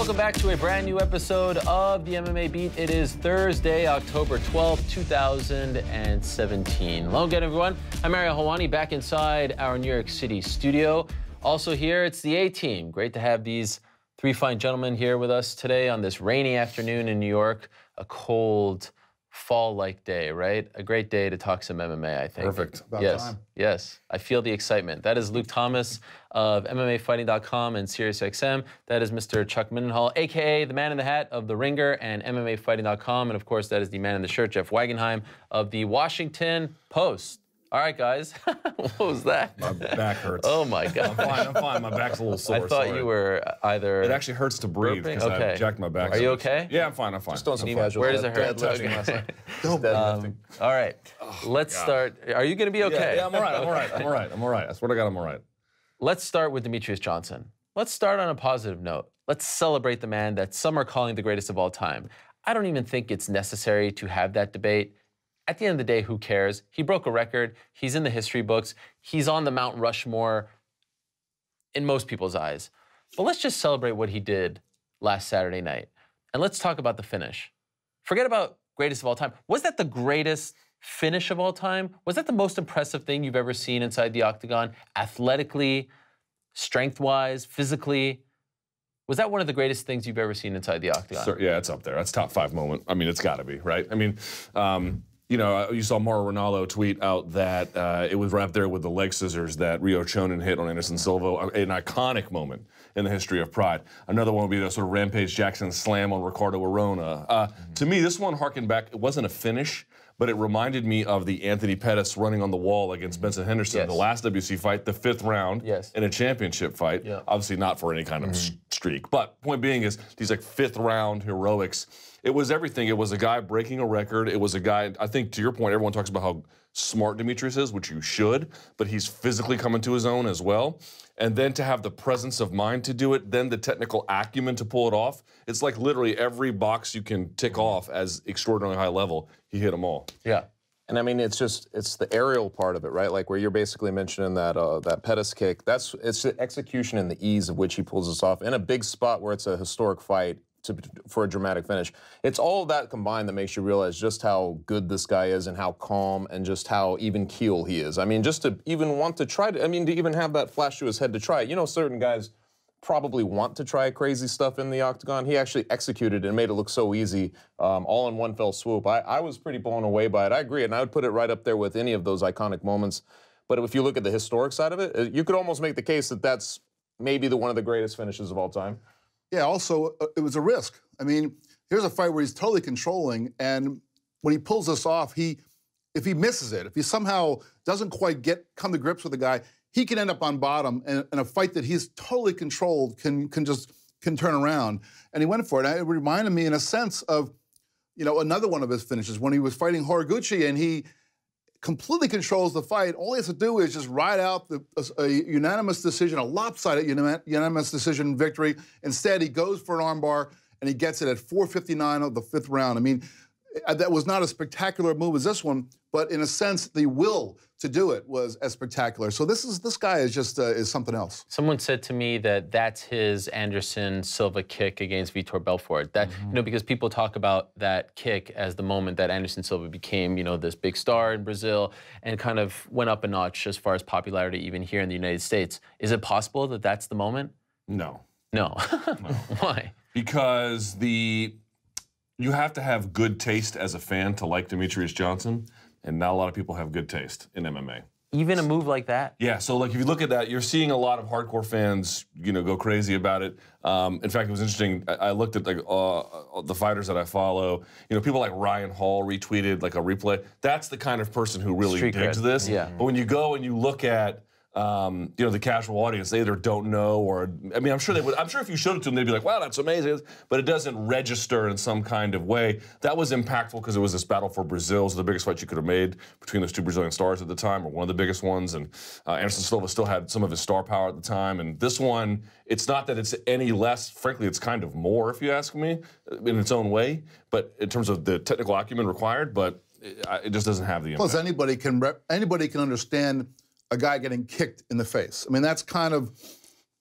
welcome back to a brand new episode of the MMA Beat. It is Thursday, October 12th, 2017. Hello again, everyone. I'm Mario Helwani, back inside our New York City studio. Also here, it's the A-Team. Great to have these three fine gentlemen here with us today on this rainy afternoon in New York. A cold, fall-like day, right? A great day to talk some MMA, I think. Perfect. About time. Yes. I feel the excitement. That is Luke Thomas of MMAFighting.com and SiriusXM. That is Mr. Chuck Mindenhall, a.k.a. the man in the hat of The Ringer and MMAFighting.com. And, of course, that is the man in the shirt, Jeff Wagenheim of the Washington Post. All right, guys. What was that? My back hurts. Oh, my God. I'm fine. My back's a little sore. I thought you were either... It actually hurts to breathe because I jacked my back. Are you okay? Yeah, I'm fine. Just doing some casual. Where does it hurt? Deadlifting. All right. Let's start. Are you going to be okay? Yeah, I'm all right. I swear to God, I'm all right. Let's start with Demetrious Johnson. Let's start on a positive note. Let's celebrate the man that some are calling the greatest of all time. I don't even think it's necessary to have that debate. At the end of the day, who cares? He broke a record. He's in the history books. He's on the Mount Rushmore in most people's eyes. But let's just celebrate what he did last Saturday night. And let's talk about the finish. Forget about greatest of all time. Was that the greatest finish of all time? Was that the most impressive thing you've ever seen inside the octagon? Athletically, strength-wise, physically? Was that one of the greatest things you've ever seen inside the octagon? So, yeah, it's up there. That's top 5 moment. I mean, it's got to be, right? I mean, you know, you saw Mauro Ranallo tweet out that it was right up there with the leg scissors that Rio Chonin hit on Anderson Silva, an iconic moment in the history of Pride. Another one would be the sort of Rampage Jackson slam on Ricardo Arona. To me, this one harkened back. It wasn't a finish, but it reminded me of the Anthony Pettis running on the wall against Benson Henderson, the last WC fight, the 5th round in a championship fight. Obviously not for any kind of streak. But point being is these like 5th round heroics. It was everything. It was a guy breaking a record. It was a guy, I think to your point, everyone talks about how smart Demetrius is, which you should, but he's physically coming to his own as well. And then to have the presence of mind to do it, then the technical acumen to pull it off. It's like literally every box you can tick off as extraordinarily high level, he hit them all. Yeah. And I mean, it's the aerial part of it, right? Like where you're basically mentioning that that Pettis kick. It's the execution and the ease of which he pulls this off in a big spot where it's a historic fight for a dramatic finish. It's all that combined that makes you realize just how good this guy is and how calm and just how even keel he is. I mean, just to even want to try to, I mean, to even have that flash to his head to try it. You know, certain guys probably want to try crazy stuff in the octagon. He actually executed it and made it look so easy, all in one fell swoop. I was pretty blown away by it. I agree, and I would put it right up there with any of those iconic moments. But if you look at the historic side of it, you could almost make the case that that's maybe one of the greatest finishes of all time. Yeah, also, it was a risk. I mean, here's a fight where he's totally controlling, and when he pulls this off, if he misses it, if he somehow doesn't quite come to grips with the guy, he can end up on bottom, and a fight that he's totally controlled can turn around. And he went for it. And it reminded me, in a sense, of, you know, another one of his finishes when he was fighting Horiguchi, and he completely controls the fight. All he has to do is just ride out a unanimous decision, a lopsided unanimous decision victory. Instead, he goes for an armbar, and he gets it at 4:59 of the 5th round. I mean, that was not a spectacular move as this one, but in a sense, the will to do it was as spectacular. So this guy is just is something else. Someone said to me that that's his Anderson Silva kick against Vitor Belfort. That you know, because people talk about that kick as the moment that Anderson Silva became, you know, this big star in Brazil and kind of went up a notch as far as popularity even here in the United States. Is it possible that that's the moment? No. No. Why? Because you have to have good taste as a fan to like Demetrious Johnson, and not a lot of people have good taste in MMA. Even a move like that? Yeah, so like if you look at that, you're seeing a lot of hardcore fans, you know, go crazy about it. In fact, it was interesting. I looked at like the fighters that I follow. You know, people like Ryan Hall retweeted like a replay. That's the kind of person who really digs this. Yeah. But when you go and you look at you know, the casual audience, they either don't know or, I mean, I'm sure they would. I'm sure if you showed it to them, they'd be like, wow, that's amazing. But it doesn't register in some kind of way. That was impactful because it was this battle for Brazil. It was the biggest fight you could have made between those two Brazilian stars at the time, or one of the biggest ones. And Anderson Silva still had some of his star power at the time. And this one, it's not that it's any less. Frankly, it's kind of more, if you ask me, in its own way. But in terms of the technical acumen required, but it just doesn't have the impact. Plus, anybody can understand a guy getting kicked in the face. I mean, that's kind of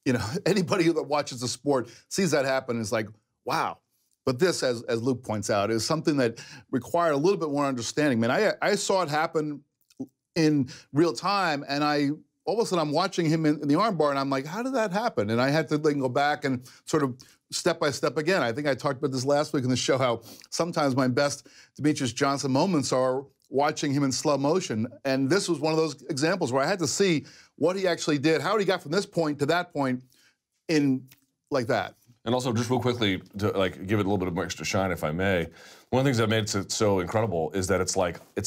you know, anybody that watches the sport sees that happen and is like, wow. But this, as Luke points out, is something that required a little bit more understanding. Man, I saw it happen in real time, and all of a sudden I'm watching him in the armbar, and I'm like, how did that happen? And I had to go back and sort of step by step again. I think I talked about this last week in the show, how sometimes my best Demetrious Johnson moments are watching him in slow motion. And this was one of those examples where I had to see what he actually did, how he got from this point to that point in like that. And also, just real quickly, to like give it a little bit of extra shine, if I may, one of the things that made it so incredible is that it's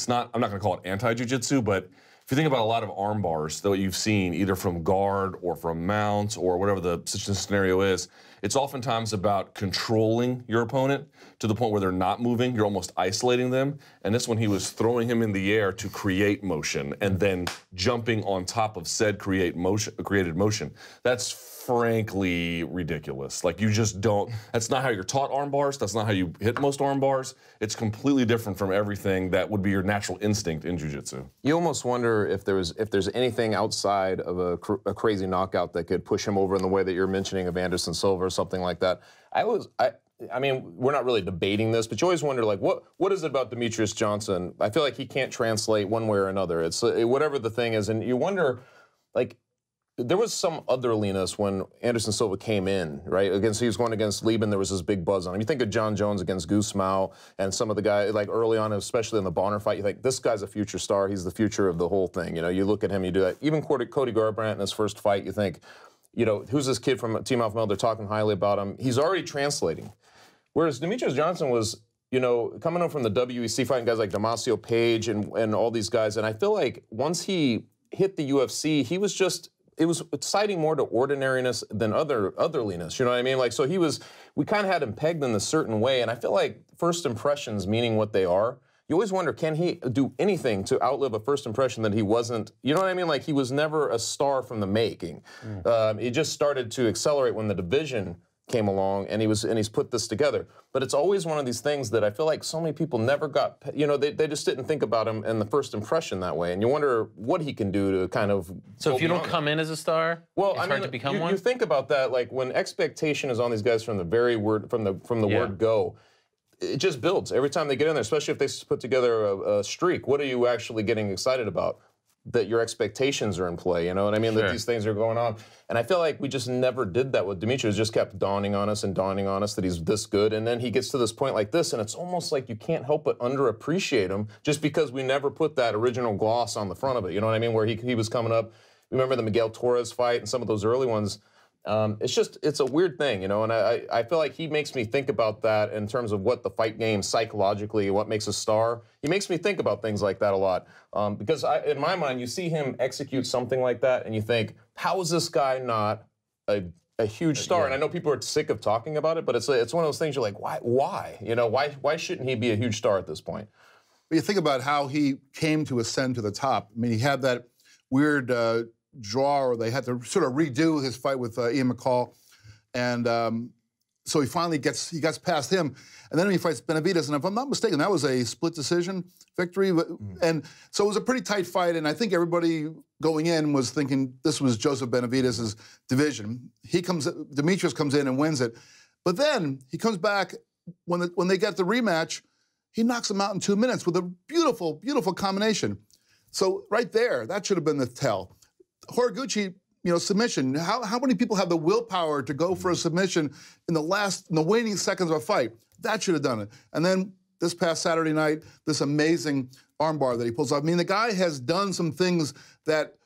not, I'm not going to call it anti-jiu-jitsu, but if you think about a lot of arm bars that you've seen, either from guard or from mount or whatever the scenario is, it's oftentimes about controlling your opponent to the point where they're not moving. You're almost isolating them. And this one, he was throwing him in the air to create motion and then jumping on top of said created motion. That's frankly ridiculous. Like, you just don't, that's not how you're taught arm bars. That's not how you hit most arm bars. It's completely different from everything that would be your natural instinct in jiu-jitsu. You almost wonder if there's anything outside of a crazy knockout that could push him over in the way that you're mentioning of Anderson Silva or something like that. I mean, we're not really debating this, but you always wonder, like, what is it about Demetrious Johnson? I feel like he can't translate one way or another. It's whatever the thing is, and you wonder, like, there was some otherliness when Anderson Silva came in, right? He was going against Lieben, there was this big buzz on him. You think of John Jones against Gusmao and some of the guys, like early on, especially in the Bonner fight, you think, this guy's a future star, he's the future of the whole thing. You know, you look at him, you do that. Even Cody Garbrandt in his first fight, you think, you know, who's this kid from Team Alpha Male? They're talking highly about him. He's already translating. Whereas Demetrious Johnson was, you know, coming up from the WEC, fighting guys like Damasio Page and all these guys, and I feel like once he hit the UFC, he was just, it was citing more to ordinariness than otherliness, you know what I mean? Like, so we kind of had him pegged in a certain way, and I feel like first impressions meaning what they are. You always wonder, can he do anything to outlive a first impression that he wasn't, you know what I mean? Like, he was never a star from the making. He just started to accelerate when the division came along, and he's put this together. But it's always one of these things that I feel like so many people never got, you know, they just didn't think about him in the first impression that way. And you wonder what he can do to kind of. So if you don't come in as a star, it's hard to become one? You think about that, like, when expectation is on these guys from the very word, from the word go, it just builds every time they get in there, especially if they put together a streak. What are you actually getting excited about? That your expectations are in play, you know what I mean? Sure. That these things are going on. And I feel like we just never did that with Demetrious. It just kept dawning on us that he's this good. And then he gets to this point like this, and it's almost like you can't help but underappreciate him just because we never put that original gloss on the front of it, you know what I mean? Where he was coming up. Remember the Miguel Torres fight and some of those early ones. It's a weird thing, you know, and I feel like he makes me think about that in terms of what the fight game psychologically, what makes a star. He makes me think about things like that a lot. Because in my mind, you see him execute something like that and you think, how is this guy not a huge star? Yeah. And I know people are sick of talking about it, but it's one of those things you're like, why? You know, why shouldn't he be a huge star at this point? But you think about how he came to ascend to the top. I mean, he had that weird draw, or they had to sort of redo his fight with Ian McCall, and so he finally gets past him, and then he fights Benavidez, and if I'm not mistaken, that was a split decision victory, and so it was a pretty tight fight, and I think everybody going in was thinking this was Joseph Benavidez's division. Demetrious comes in and wins it, but then he comes back when they get the rematch, he knocks him out in 2 minutes with a beautiful, beautiful combination. So right there, that should have been the tell. Horiguchi, you know, submission. How many people have the willpower to go for a submission in the waning seconds of a fight? That should have done it. And then this past Saturday night, this amazing armbar that he pulls off. I mean, the guy has done some things that,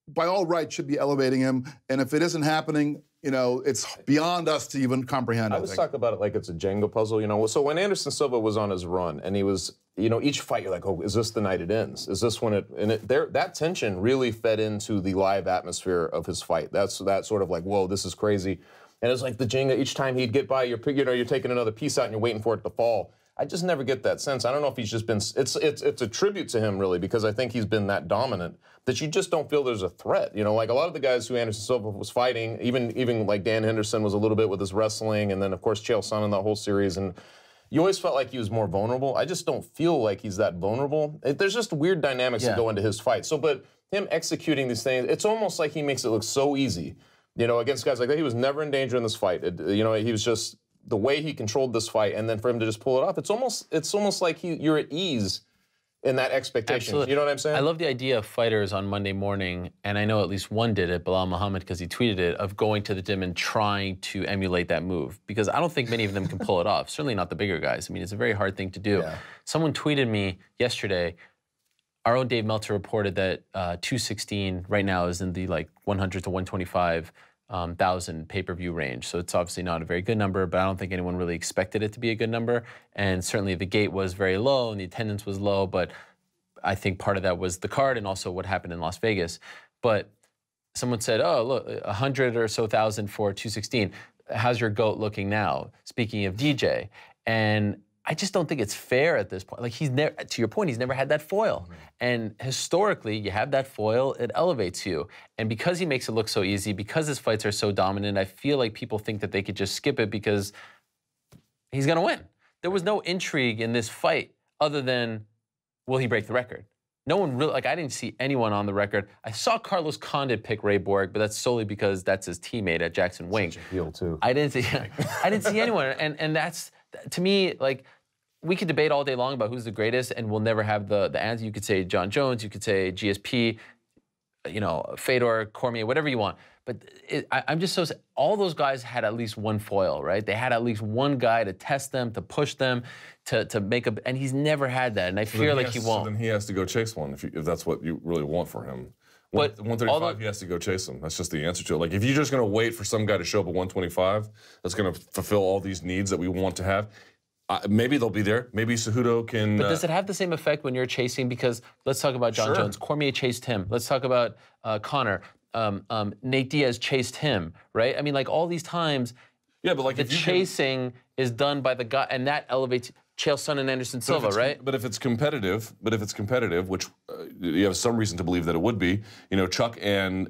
by all rights, should be elevating him. And if it isn't happening, you know, it's beyond us to even comprehend. I always talk about it like it's a Jenga puzzle, you know. So when Anderson Silva was on his run, and he was, you know, each fight you're like, oh, is this the night it ends? Is this when it? And that tension really fed into the live atmosphere of his fight. That's that sort of like, whoa, this is crazy. And it's like the Jenga. Each time he'd get by, you're taking another piece out and you're waiting for it to fall. I just never get that sense. I don't know if he's just been. It's a tribute to him really, because I think he's been that dominant that you just don't feel there's a threat. You know, like a lot of the guys who Anderson Silva was fighting, even like Dan Henderson was a little bit with his wrestling, and then of course Chael Sonnen in that whole series, and you always felt like he was more vulnerable. I just don't feel like he's that vulnerable. There's just weird dynamics that go into his fight. So, but him executing these things, it's almost like he makes it look so easy. You know, against guys like that, he was never in danger in this fight. You know, he was just the way he controlled this fight, and then for him to just pull it off, it's almost like you're at ease in that expectation. Absolutely. You know what I'm saying? I love the idea of fighters on Monday morning, and I know at least one did it, Bilal Muhammad, because he tweeted it, of going to the gym and trying to emulate that move. Because I don't think many of them can pull it off. Certainly not the bigger guys. I mean, it's a very hard thing to do. Yeah. Someone tweeted me yesterday, our own Dave Meltzer reported that 216 right now is in the like 100 to 125 thousand pay-per-view range. So it's obviously not a very good number, but I don't think anyone really expected it to be a good number. And certainly the gate was very low and the attendance was low, but I think part of that was the card and also what happened in Las Vegas. But someone said, oh, look, 100 or so thousand for 216. How's your GOAT looking now? Speaking of DJ. And I just don't think it's fair at this point. Like, he's never, to your point, he's never had that foil. Mm-hmm. And historically, you have that foil, it elevates you. And because he makes it look so easy, because his fights are so dominant, I feel like people think that they could just skip it because he's gonna win. There was no intrigue in this fight other than, will he break the record? No one really, like, I didn't see anyone on the record. I saw Carlos Condit pick Ray Borg, but that's solely because that's his teammate at Jackson Wink. Such a heel, too. I didn't see anyone. And that's, to me, like, we could debate all day long about who's the greatest, and we'll never have the answer. You could say John Jones, you could say GSP, you know, Fedor, Cormier, whatever you want. But I'm just so, all those guys had at least one foil, right? They had at least one guy to test them, to push them, to make a, and he's never had that, and I fear like he won't. So then he has to go chase one if that's what you really want for him. But 135, he has to go chase him. That's just the answer to it. Like, if you're just going to wait for some guy to show up at 125 that's going to fulfill all these needs that we want to have, maybe they'll be there. Maybe Cejudo can... But does it have the same effect when you're chasing? Because let's talk about John Jones. Cormier chased him. Let's talk about Conor. Nate Diaz chased him, right? I mean, like, all these times, yeah, but like the chasing is done by the guy, and that elevates Chael Sonnen and Anderson Silva, right? But if it's competitive, which you have some reason to believe that it would be, you know, Chuck and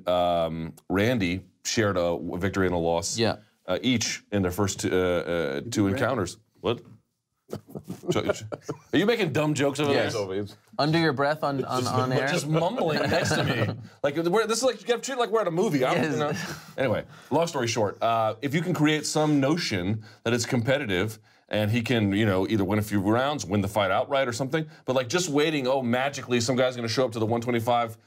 Randy shared a victory and a loss each in their first two encounters. What? Are you making dumb jokes over there? Under your breath on air? Just mumbling next to me. Like, this is like, you got to treat it like we're at a movie. You know? Anyway, long story short, if you can create some notion that it's competitive and he can, you know, either win a few rounds, win the fight outright or something, but like just waiting, oh, magically some guy's going to show up to the 125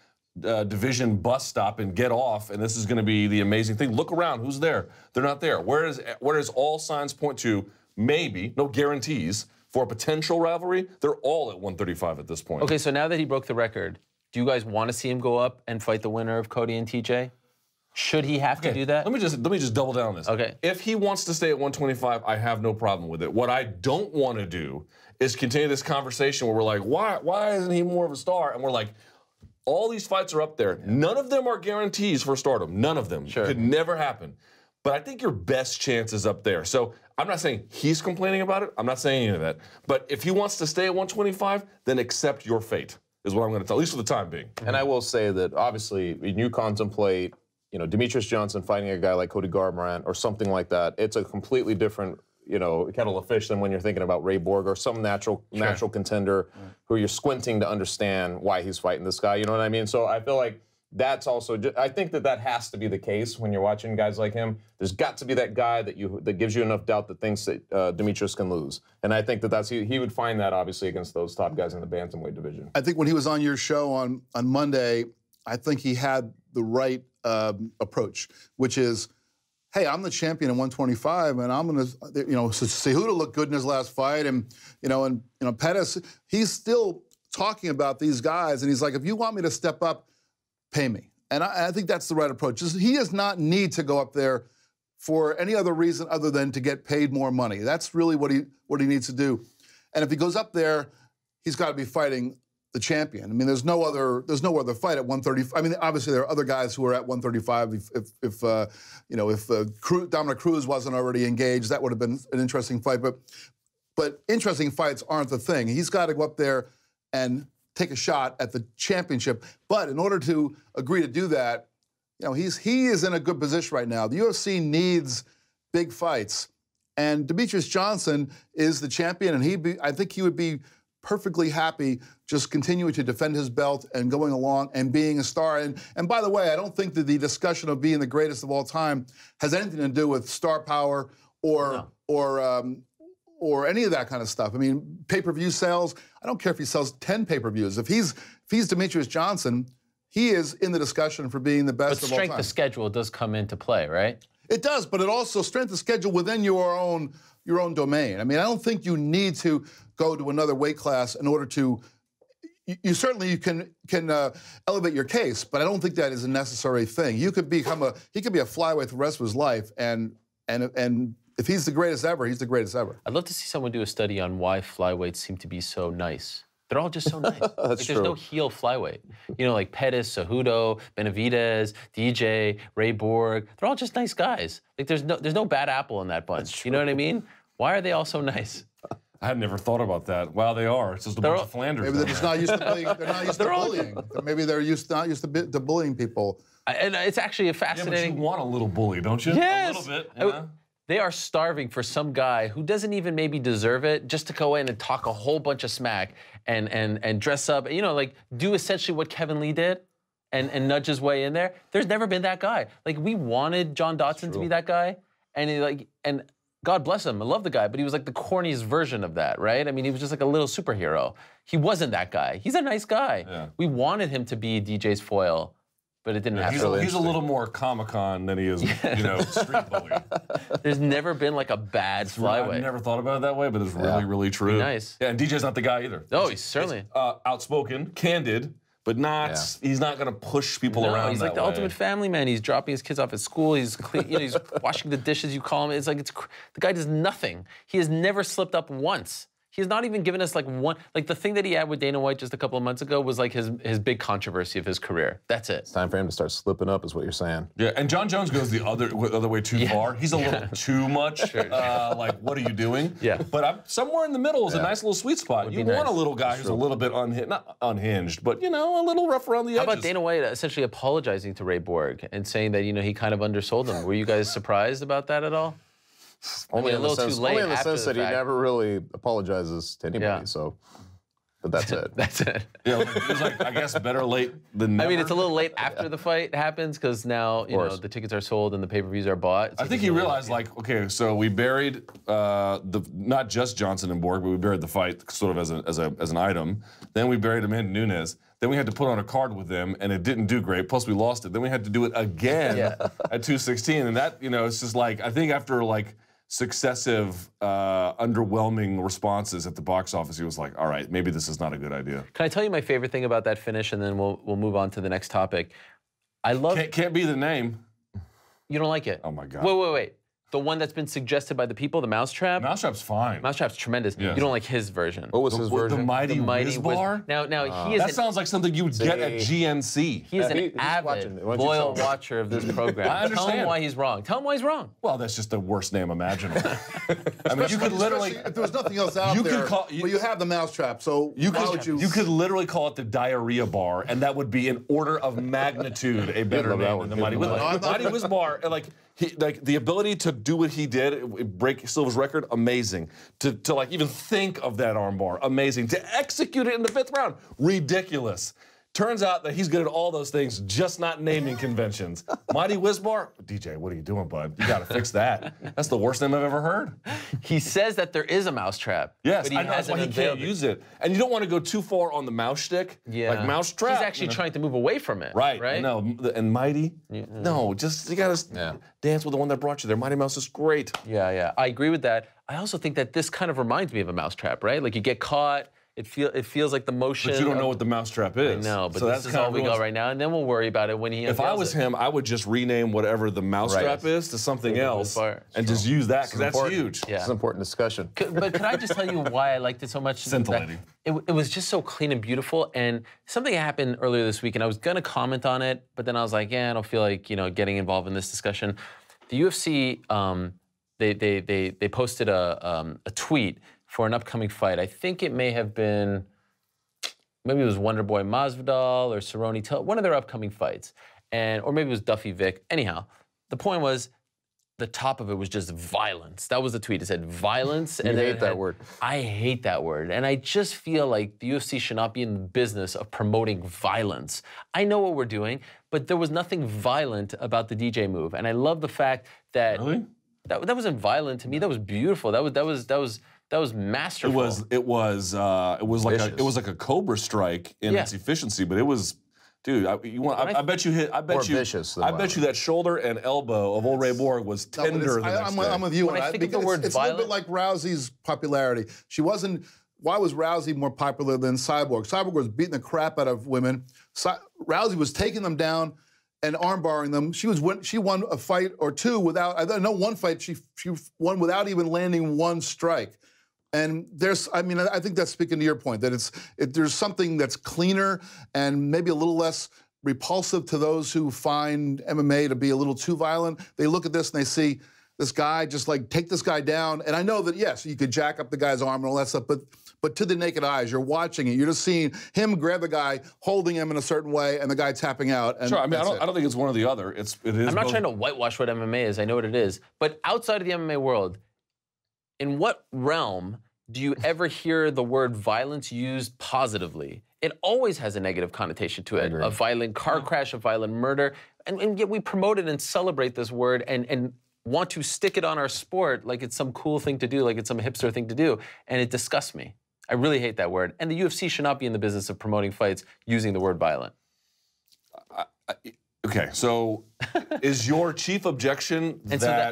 division bus stop and get off, and this is going to be the amazing thing. Look around. Who's there? They're not there. Where does all signs point to? Maybe, no guarantees, for a potential rivalry, they're all at 135 at this point. Okay, so now that he broke the record, do you guys want to see him go up and fight the winner of Cody and TJ? Should he have to do that? Let me just double down on this. Okay. If he wants to stay at 125, I have no problem with it. What I don't want to do is continue this conversation where we're like, why isn't he more of a star? And we're like, all these fights are up there. None of them are guarantees for stardom. None of them. Sure. Could never happen. But I think your best chance is up there. So I'm not saying he's complaining about it. I'm not saying any of that. But if he wants to stay at 125, then accept your fate, is what I'm going to tell, at least for the time being. And I will say that, obviously, when you contemplate, you know, Demetrious Johnson fighting a guy like Cody Garbrandt or something like that, it's a completely different, you know, kettle of fish than when you're thinking about Ray Borg or some natural contender who you're squinting to understand why he's fighting this guy. You know what I mean? So I feel like that's also, I think that has to be the case when you're watching guys like him. There's got to be that guy that gives you enough doubt that thinks that Demetrious can lose. And I think that's he would find that, obviously, against those top guys in the bantamweight division. I think when he was on your show on Monday, I think he had the right approach, which is, hey, I'm the champion at 125, and I'm going to, you know, Cejudo looked good in his last fight, and Pettis, he's still talking about these guys, and he's like, if you want me to step up, pay me. And I think that's the right approach. He does not need to go up there for any other reason other than to get paid more money. That's really what he needs to do. And if he goes up there, he's got to be fighting the champion. I mean, there's no other fight at 135. I mean, obviously there are other guys who are at 135. If Dominic Cruz wasn't already engaged, that would have been an interesting fight. But interesting fights aren't the thing. He's got to go up there and take a shot at the championship. But in order to agree to do that, you know, he is in a good position right now. The UFC needs big fights, and Demetrious Johnson is the champion, and I think he would be perfectly happy just continuing to defend his belt and going along and being a star. And by the way, I don't think that the discussion of being the greatest of all time has anything to do with star power or any of that kind of stuff. I mean, pay-per-view sales, I don't care if he sells 10 pay-per-views. If he's Demetrious Johnson, he is in the discussion for being the best of all time. But strength of schedule does come into play, right? It does, but it also strength of schedule within your own domain. I mean, I don't think you need to go to another weight class in order to. You certainly can elevate your case, but I don't think that is a necessary thing. You could he could be a flyweight the rest of his life, and if he's the greatest ever, he's the greatest ever. I'd love to see someone do a study on why flyweights seem to be so nice. They're all just so nice. That's true. There's no heel flyweight. You know, like Pettis, Cejudo, Benavidez, DJ, Ray Borg. They're all just nice guys. Like there's no bad apple in that bunch. You know what I mean? Why are they all so nice? I had never thought about that. Wow, they are. It's just a bunch of Flanders. Maybe they're just not used to bullying. They're not used to bullying. Maybe they're not used to bullying people. And it's actually a fascinating. Yeah, but you want a little bully, don't you? Yes. A little bit. Yeah. They are starving for some guy who doesn't even maybe deserve it, just to go in and talk a whole bunch of smack and dress up, you know, like do essentially what Kevin Lee did and nudge his way in there. There's never been that guy. Like we wanted John Dodson to be that guy, and God bless him, I love the guy, but he was like the corniest version of that, right? I mean, he was just like a little superhero. He wasn't that guy. He's a nice guy. Yeah. We wanted him to be DJ's foil, but it didn't happen. He's a little more Comic-Con than he is, you know, street bully. There's never been like a bad flyweight. I've never thought about it that way, but it's really, really true. Nice. Yeah, and DJ's not the guy either. No, he's certainly outspoken, candid, but not. Yeah. He's not going to push people around. He's like the ultimate family man. He's dropping his kids off at school. He's clean, you know, he's washing the dishes. You call him. It's like the guy does nothing. He has never slipped up once. He has not even given us like one, like the thing that he had with Dana White just a couple of months ago was like his big controversy of his career. That's it. It's time for him to start slipping up is what you're saying. Yeah, and John Jones goes the other way too far. He's a little too much, like, what are you doing? Yeah. But somewhere in the middle is a nice little sweet spot. You want a little guy who's a little bit not unhinged, but, you know, a little rough around the edges. How about Dana White essentially apologizing to Ray Borg and saying that, you know, he kind of undersold him? Were you guys surprised about that at all? Only in the sense that he never really apologizes to anybody. So, but that's it. That's it. Yeah, it was like, I guess better late than never. I mean, it's a little late after the fight happens because now you know the tickets are sold and the pay-per-views are bought. I think he realized, like, okay, so we buried not just Johnson and Borg, but we buried the fight sort of as an item. Then we buried Amanda Nunes. Then we had to put on a card with them, and it didn't do great. Plus, we lost it. Then we had to do it again at 216, and that, you know, it's just like, I think after like successive underwhelming responses at the box office, he was like, all right, maybe this is not a good idea. Can I tell you my favorite thing about that finish, and then we'll move on to the next topic? I love. Can't be the name. You don't like it? Oh my God. Wait. The one that's been suggested by the people, the Mousetrap? Mousetrap's fine. Mousetrap's tremendous. Yeah. You don't like his version. What was his version? The Mighty Whiz-Bar? Now he is. That sounds like something you would get at GNC. He is an avid, loyal watcher of this program. I understand. Tell him why he's wrong. Tell him why he's wrong. Well, that's just the worst name imaginable. I mean, you could literally. If there was nothing else out there, well, you have the Mousetrap, so you could literally call it the Diarrhea Bar, and that would be an order of magnitude a better name than the Mighty Whiz-Bar. The Mighty Whiz-Bar, like the ability to do what he did, break Silva's record, amazing. To like even think of that armbar, amazing. To execute it in the 5th round, ridiculous. Turns out that he's good at all those things, just not naming conventions. Mighty Whiz-Bar? DJ, what are you doing, bud? You gotta fix that. That's the worst name I've ever heard. He says that there is a mousetrap. Yes, but that's why he can't use it. And you don't want to go too far on the mouse stick. Yeah. Like mousetrap. He's actually trying to move away from it. Right. Right? No, and Mighty? Yeah. No, just you gotta dance with the one that brought you there. Mighty Mouse is great. Yeah. I agree with that. I also think that this kind of reminds me of a mousetrap, right? Like you get caught. It feels like the motion. But you don't know what the mousetrap is. No, but so this is all we got right now, and then we'll worry about it when he. If I was him, I would just rename whatever the mousetrap is to something else, and just use that because that's huge. Yeah. It's an important discussion. But could I just tell you why I liked it so much? Scintillating. It was just so clean and beautiful, and something happened earlier this week, and I was gonna comment on it, but then I was like, I don't feel like getting involved in this discussion. The UFC, they posted a tweet for an upcoming fight. I think it may have been, maybe it was Wonderboy Masvidal or Cerrone, one of their upcoming fights. Or maybe it was Duffy Vick. Anyhow, the point was, the top of it was just violence. That was the tweet. It said violence. You hate that word. I hate that word. And I just feel like the UFC should not be in the business of promoting violence. I know what we're doing, but there was nothing violent about the DJ move. And I love the fact that that wasn't violent to me. That was beautiful. That was masterful. It was like a cobra strike in its efficiency, but it was. Dude, I bet you that shoulder and elbow of old Ray Borg was tender. I'm with you on that. I think of the word it's violent, a little bit like Rousey's popularity. She wasn't. Why was Rousey more popular than Cyborg? Cyborg was beating the crap out of women. Rousey was taking them down and armbarring them. She won a fight or two without. I know one fight she won without even landing one strike. And I think that's speaking to your point, that there's something that's cleaner and maybe a little less repulsive to those who find MMA to be a little too violent. They look at this and they see this guy just like take this guy down. And I know that, yes, you could jack up the guy's arm and all that stuff, but to the naked eyes, you're watching it. You're just seeing him grab the guy, holding him in a certain way, and the guy tapping out. And sure, I mean, I don't think it's one or the other. It is. I'm not trying to whitewash what MMA is. I know what it is. But outside of the MMA world, in what realm do you ever hear the word violence used positively? It always has a negative connotation to it. A violent car crash, a violent murder. And yet we promote it and celebrate this word and want to stick it on our sport like it's some cool thing to do, like it's some hipster thing to do. And it disgusts me. I really hate that word. And the UFC should not be in the business of promoting fights using the word violent. Okay, so is your chief objection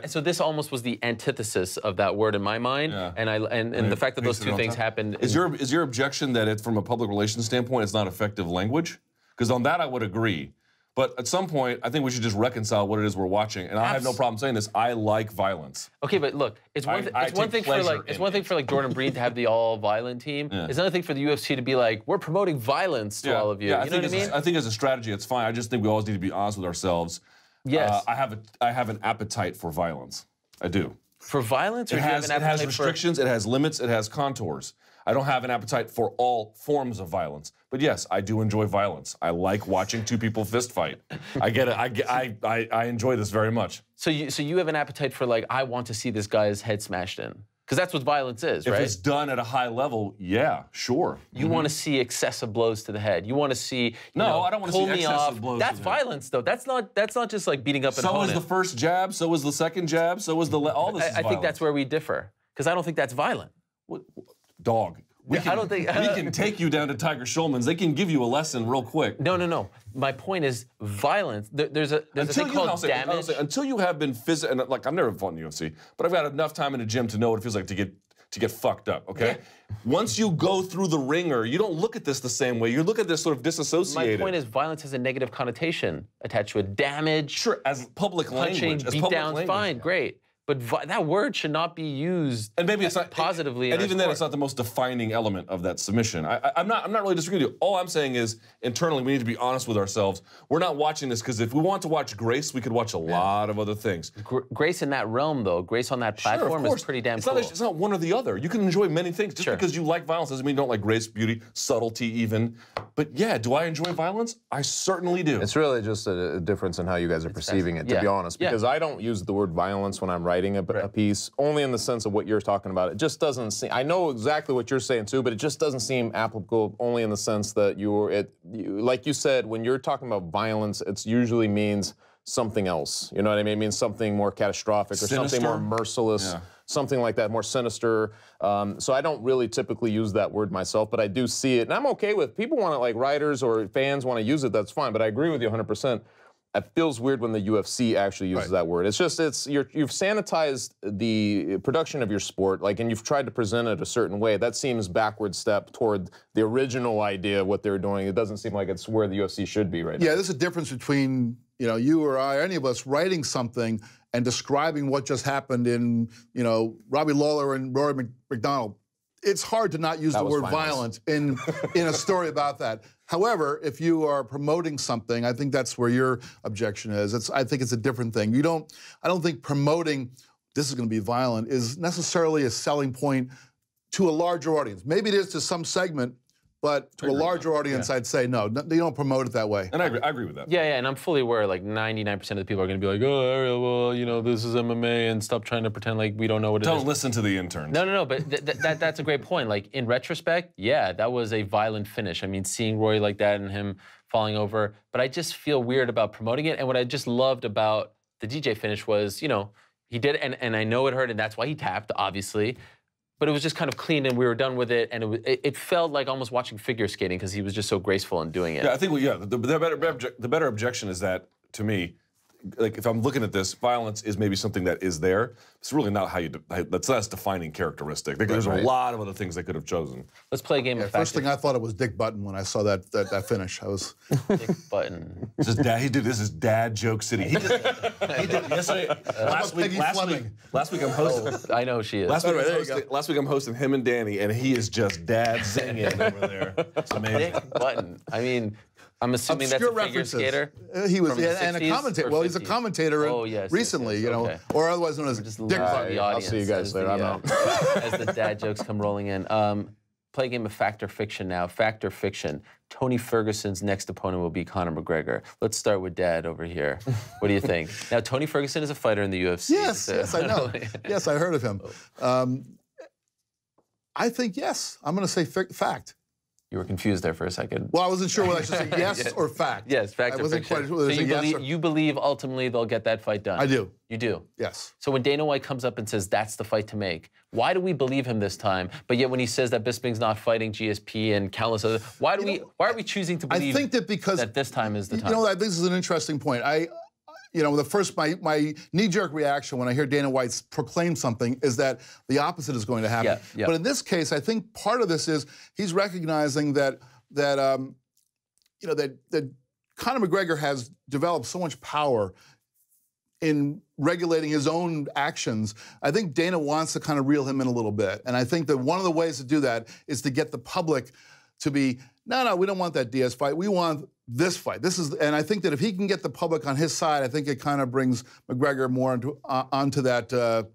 so this almost was the antithesis of that word in my mind, and the fact that those two things happened. Is your objection that it's from a public relations standpoint, it's not effective language? Because on that I would agree. But at some point, I think we should just reconcile what it is we're watching. And I have no problem saying this. I like violence. Okay, but look, it's one thing for like Jordan Breen to have the all-violent team. It's another thing for the UFC to be like, we're promoting violence to all of you. Yeah, you know what I mean? I think as a strategy, it's fine. I just think we always need to be honest with ourselves. Yes. I have an appetite for violence. I do. For violence, or it has restrictions. It has limits. It has contours. I don't have an appetite for all forms of violence. But yes, I do enjoy violence. I like watching two people fist fight. I get it. I enjoy this very much. So you have an appetite for, like, I want to see this guy's head smashed in. Because that's what violence is, right? If it's done at a high level, yeah, sure. You want to see excessive blows to the head. You want to see, I don't want to see excessive blows. That's violence, though. That's not just like beating up an opponent. So was the first jab. So was the second jab. So was all this. I think that's where we differ. Because I don't think that's violent. Dog. We can take you down to Tiger Schulman's. They can give you a lesson real quick. No. My point is violence. There's a thing called damage. Until you have been physical, and like I've never fought in the UFC, but I've got enough time in the gym to know what it feels like to get fucked up. Okay. Yeah. Once you go through the ringer, you don't look at this the same way. You look at this sort of disassociated. My point is violence has a negative connotation attached to it. Damage. Sure, as public language. Punching, beatdowns, fine, great. But that word should not be used and maybe it's not positively. And even then, it's not the most defining element of that submission. I'm not really disagreeing with you. All I'm saying is, internally, we need to be honest with ourselves. We're not watching this because if we want to watch Grace, we could watch a lot of other things. Grace in that realm, though, Grace on that platform is pretty damn cool. It's not one or the other. You can enjoy many things. Just because you like violence doesn't mean you don't like grace, beauty, subtlety even. But yeah, do I enjoy violence? I certainly do. It's really just a difference in how you guys are perceiving it, to be honest. Because I don't use the word violence when I'm writing a piece, only in the sense of what you're talking about. It just doesn't seem, I know exactly what you're saying too, but it just doesn't seem applicable only in the sense that like you said, when you're talking about violence, it usually means something else. You know what I mean? It means something more catastrophic or something more merciless, something like that, more sinister. So I don't really typically use that word myself, but I do see it. And I'm okay with people want to, like writers or fans want to use it, that's fine. But I agree with you 100%. It feels weird when the UFC actually uses that word. It's just, you've sanitized the production of your sport, like, and you've tried to present it a certain way. That seems backward step toward the original idea of what they're doing. It doesn't seem like it's where the UFC should be right now. Yeah, there's a difference between, you or I, or any of us, writing something and describing what just happened in, Robbie Lawler and Rory McDonald. It's hard to not use the word violent in a story about that. However, if you are promoting something, I think that's where your objection is. I think it's a different thing. I don't think promoting this is going to be violent is necessarily a selling point to a larger audience. Maybe it is to some segment, But to a larger audience, I'd say no, they don't promote it that way. And I agree with that. Yeah, and I'm fully aware, like 99% of the people are going to be like, oh, Ariel, well, you know, this is MMA, and stop trying to pretend like we don't know what it is. Don't listen to the interns. No, but that's a great point. Like, in retrospect, yeah, that was a violent finish. I mean, seeing Roy like that and him falling over, but I just feel weird about promoting it. And what I just loved about the DJ finish was, you know, he did it, and I know it hurt, and that's why he tapped, obviously. But it was just kind of clean, and we were done with it, and it felt like almost watching figure skating because he was just so graceful in doing it. Yeah, I think, the better objection is that, to me, like if I'm looking at this, violence is maybe something that is there. It's really not how you, that's defining characteristic. There's a lot of other things they could have chosen. Let's play a game of fact. First thing I thought it was Dick Button when I saw that finish. I was Dick Button. This is dad joke city. He did yesterday. Last week I'm hosting. I know she is. Last week I'm hosting him and Danny, and he is just dad singing over there. It's amazing. Dick Button. I mean, I'm assuming obscure that's a figure skater. He was, and a 60s commentator. Well, he's a commentator recently, you know, okay. or otherwise known as Dick Button. The audience. I'll see you guys later. I'm out. As the dad jokes come rolling in. Play a game of fact or fiction now. Fact or fiction. Tony Ferguson's next opponent will be Conor McGregor. Let's start with Dad over here. What do you think? Now, Tony Ferguson is a fighter in the UFC. Yes, I know. Yes, I heard of him. I think yes. I'm going to say fact. You were confused there for a second. Well, I wasn't sure whether I should say yes or fact. Yes, fact or fiction. So you believe ultimately they'll get that fight done? I do. You do? Yes. So when Dana White comes up and says that's the fight to make, why do we believe him this time? But yet when he says that Bisping's not fighting GSP and countless other, why are we choosing to believe I think that because that this time is the time? You know, this is an interesting point. You know, my knee-jerk reaction when I hear Dana White proclaim something is that the opposite is going to happen. Yeah. But in this case, I think part of this is he's recognizing that Conor McGregor has developed so much power in regulating his own actions. I think Dana wants to kind of reel him in a little bit, and I think that one of the ways to do that is to get the public to be, no, we don't want that Diaz fight. We want this fight. And I think that if he can get the public on his side, I think it kind of brings McGregor more onto that,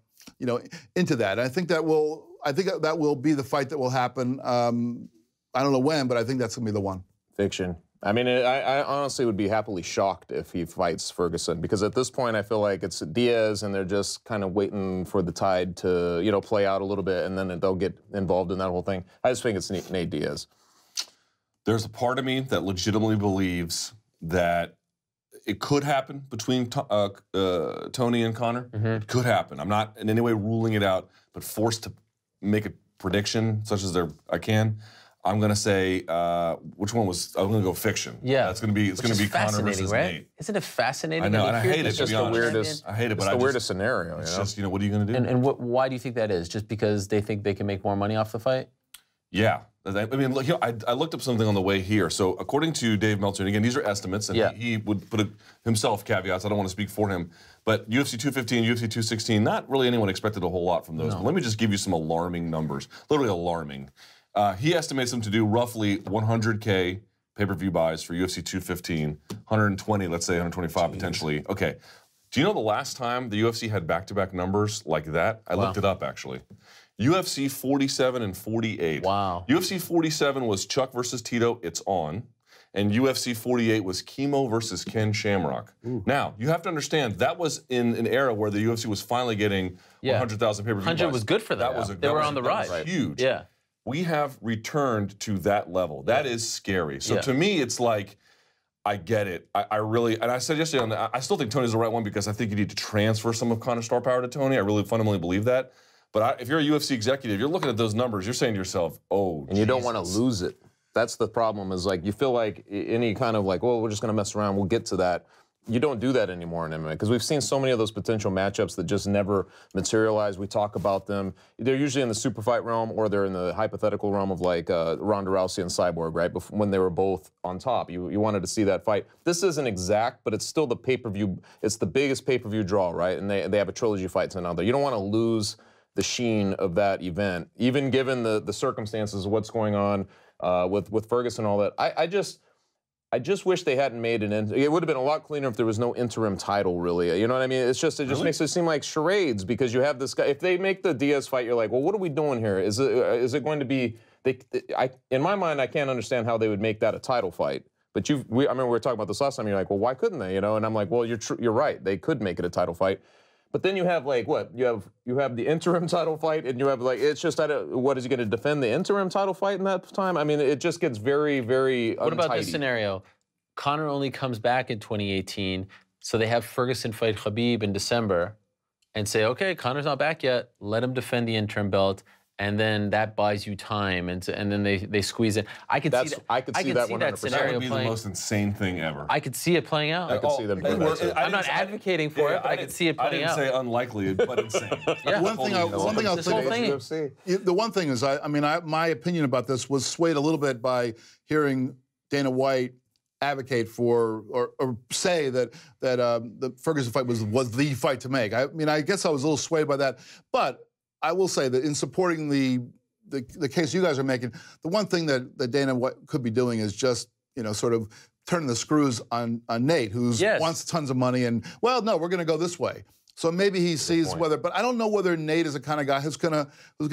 into that. And I think that will be the fight that will happen. I don't know when, but I think that's gonna be the one. Fiction. I mean, I honestly would be happily shocked if he fights Ferguson, because at this point I feel like it's Diaz and they're just kind of waiting for the tide to, play out a little bit, and then they'll get involved in that whole thing. I just think it's Nate Diaz. There's a part of me that legitimately believes that it could happen between Tony and Conor. Mm-hmm. It could happen. I'm not in any way ruling it out, but forced to make a prediction such as I can. I'm gonna say which one was? I'm gonna go fiction. Yeah, it's gonna be Conor versus Nate. Isn't it fascinating? I know, and I hate it. It's just the weirdest. I hate it, but it's the weirdest scenario. It's just what are you gonna do? And why do you think that is? Just because they think they can make more money off the fight? Yeah. I mean, look, I looked up something on the way here. So according to Dave Meltzer, and again, these are estimates, and he would put himself caveats. I don't want to speak for him. But UFC 215, UFC 216, not really anyone expected a whole lot from those. No. But let me just give you some alarming numbers, literally alarming. He estimates them to do roughly 100K pay-per-view buys for UFC 215, 120, let's say 125 potentially. Okay. Do you know the last time the UFC had back-to-back numbers like that? I looked it up, actually. UFC 47 and 48. Wow. UFC 47 was Chuck versus Tito, it's on. And UFC 48 was Chemo versus Ken Shamrock. Ooh. Now, you have to understand, that was in an era where the UFC was finally getting 100,000 pay-per-view buys. 100 was good for them. They were on the rise. That was huge. Yeah. We have returned to that level. That is scary. So to me, it's like, I get it. I really, and I said yesterday, I still think Tony's the right one because I think you need to transfer some of Conor's star power to Tony. I really fundamentally believe that. But if you're a UFC executive, you're looking at those numbers, you're saying to yourself, oh, and you don't want to lose it. That's the problem, is like, you feel like any kind of like, well, we're just going to mess around, we'll get to that. You don't do that anymore in MMA, because we've seen so many of those potential matchups that just never materialize. We talk about them. They're usually in the super fight realm, or they're in the hypothetical realm of like Ronda Rousey and Cyborg, right? When they were both on top. You wanted to see that fight. This isn't exact, but it's still the pay-per-view. It's the biggest pay-per-view draw, right? And they have a trilogy fight to another. You don't want to lose the sheen of that event, even given the circumstances of what's going on with Ferguson and all that. I just wish they hadn't made an it would have been a lot cleaner if there was no interim title, really. You know what I mean? It just makes it seem like charades, because you have this guy. If they make the Diaz fight, you're like, well, what are we doing here? Is it going to be in my mind, I can't understand how they would make that a title fight. But I remember we were talking about this last time. You're like, well, why couldn't they? You know, and I'm like, well, you're right. They could make it a title fight. But then you have like what? You have the interim title fight, and you have like it's just what is he going to defend the interim title fight in that time? I mean, it just gets very, very. What about untidy. this scenario? Conor only comes back in 2018, so they have Ferguson fight Khabib in December, and say, okay, Conor's not back yet. Let him defend the interim belt. And then that buys you time, and then they squeeze it. I could see that. I could see that 100%. Scenario That would be playing. the most insane thing ever. I could see it playing out. I could see them doing that too. I'm not advocating for it, but I could see it playing out. I didn't say unlikely, but insane. The one thing I'll say. The one thing is, my opinion about this was swayed a little bit by hearing Dana White advocate for or say that the Ferguson fight was the fight to make. I mean, I guess I was a little swayed by that, but I will say that in supporting the case you guys are making, the one thing that Dana White could be doing is just, sort of turning the screws on Nate, who wants tons of money, and, well, no, we're going to go this way. So maybe he sees whether, but I don't know whether Nate is the kind of guy who's gonna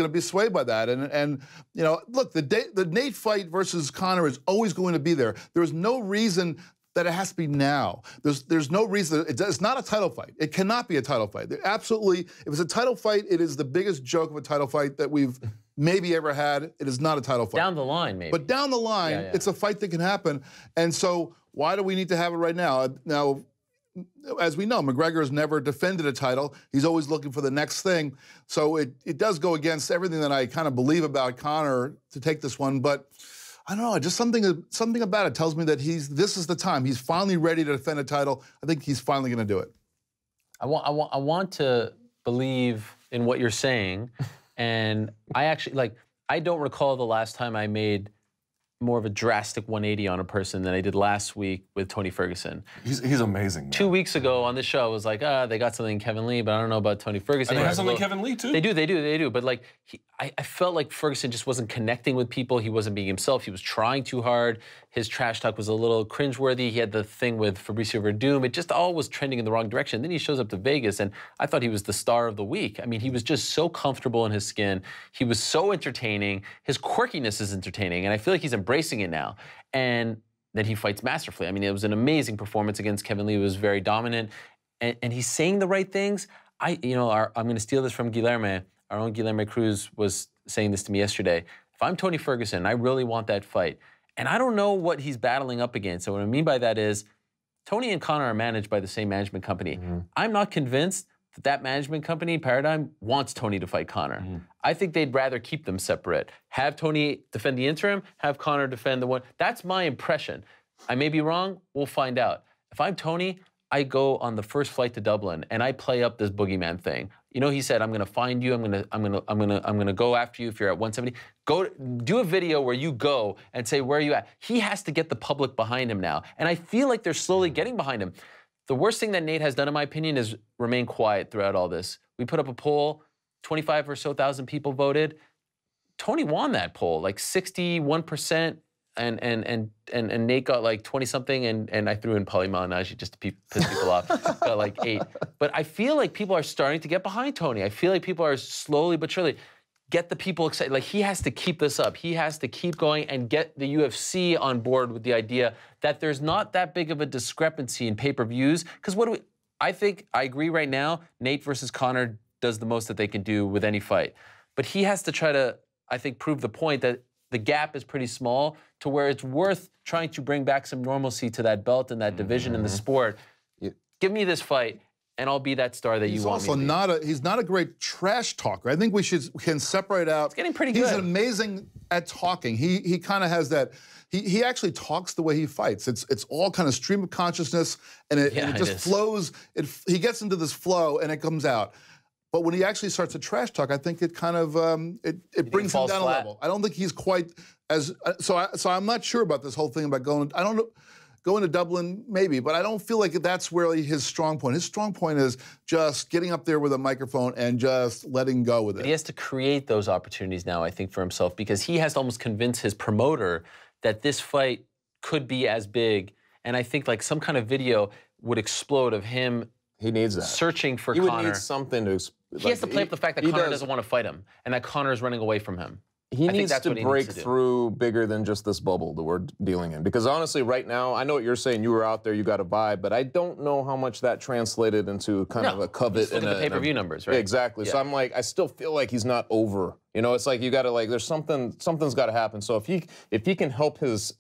be swayed by that. And look, the Nate fight versus Conor is always going to be there. There is no reason that it has to be now. There's no reason. It's not a title fight. It cannot be a title fight. Absolutely, if it's a title fight, it is the biggest joke of a title fight that we've maybe ever had. It is not a title fight. Down the line, maybe. But down the line, it's a fight that can happen. And so why do we need to have it right now? Now, as we know, McGregor has never defended a title. He's always looking for the next thing. So it does go against everything that I kind of believe about Conor to take this one. But I don't know, just something about it tells me that this is the time. He's finally ready to defend a title. I think he's finally going to do it. I want to believe in what you're saying, and I actually I don't recall the last time I made more of a drastic 180 on a person than I did last week with Tony Ferguson. He's amazing. Man. 2 weeks ago on this show, I was like, they got something in Kevin Lee, but I don't know about Tony Ferguson. And they have something in Kevin Lee, too. They do. But I felt like Ferguson just wasn't connecting with people. He wasn't being himself. He was trying too hard. His trash talk was a little cringeworthy. He had the thing with Fabricio Verdum. It just all was trending in the wrong direction. Then he shows up to Vegas, and I thought he was the star of the week. I mean, he was just so comfortable in his skin. He was so entertaining. His quirkiness is entertaining, and I feel like he's embracing it now. And then he fights masterfully. I mean, it was an amazing performance against Kevin Lee. He was very dominant, and he's saying the right things. I'm going to steal this from Guilherme. Our own Guilherme Cruz was saying this to me yesterday. If I'm Tony Ferguson, I really want that fight. And I don't know what he's battling up against. So what I mean by that is Tony and Conor are managed by the same management company. I'm not convinced that management company, Paradigm, wants Tony to fight Conor. I think they'd rather keep them separate. Have Tony defend the interim, have Conor defend the one. That's my impression. I may be wrong. We'll find out. If I'm Tony, I go on the first flight to Dublin and I play up this boogeyman thing. He said, I'm going to find you. I'm going to go after you if you're at 170. Go do a video where you go and say, where are you at? He has to get the public behind him now. And I feel like they're slowly getting behind him. The worst thing that Nate has done, in my opinion, is remain quiet throughout all this. We put up a poll, 25 or so thousand people voted. Tony won that poll, like 61%. And Nate got like 20-something, and I threw in Paulie Malignaggi just to piss people off. Got like 8. But I feel like people are starting to get behind Tony. I feel like people are slowly but surely get the people excited. Like, he has to keep this up. He has to keep going and get the UFC on board with the idea that there's not that big of a discrepancy in pay-per-views. Because I think, I agree right now, Nate versus Conor does the most that they can do with any fight. But he has to try to, I think, prove the point that the gap is pretty small to where it's worth trying to bring back some normalcy to that belt and that division in the sport. Give me this fight, and I'll be that star that you want me to be. He's not a great trash talker. I think we can separate out. It's getting pretty good. He's amazing at talking. He kind of has that. He actually talks the way he fights. It's all kind of stream of consciousness, and it just flows. He gets into this flow, and it comes out. But when he actually starts to trash talk, I think it kind of it brings him down a level. I don't think he's quite as so I'm not sure about this whole thing about going. I don't know. Going to Dublin, maybe, but I don't feel like that's really his strong point. His strong point is just getting up there with a microphone and just letting go with it. But he has to create those opportunities now, I think, for himself, because he has to almost convince his promoter that this fight could be as big. And I think like some kind of video would explode of him. He needs that. Searching for Conor. He would need something to. He has to play up the fact that Conor doesn't want to fight him and that Conor is running away from him. He I think needs that's to what he break needs to do. through bigger than just this bubble that we're dealing in. Because honestly, right now, I know what you're saying. You were out there, you got a vibe, but I don't know how much that translated into kind of a covet. Just look at the pay-per-view numbers, right? Yeah, exactly. Yeah. So I'm like, I still feel like he's not over. You know, it's like you got to there's something's got to happen. So if he can help his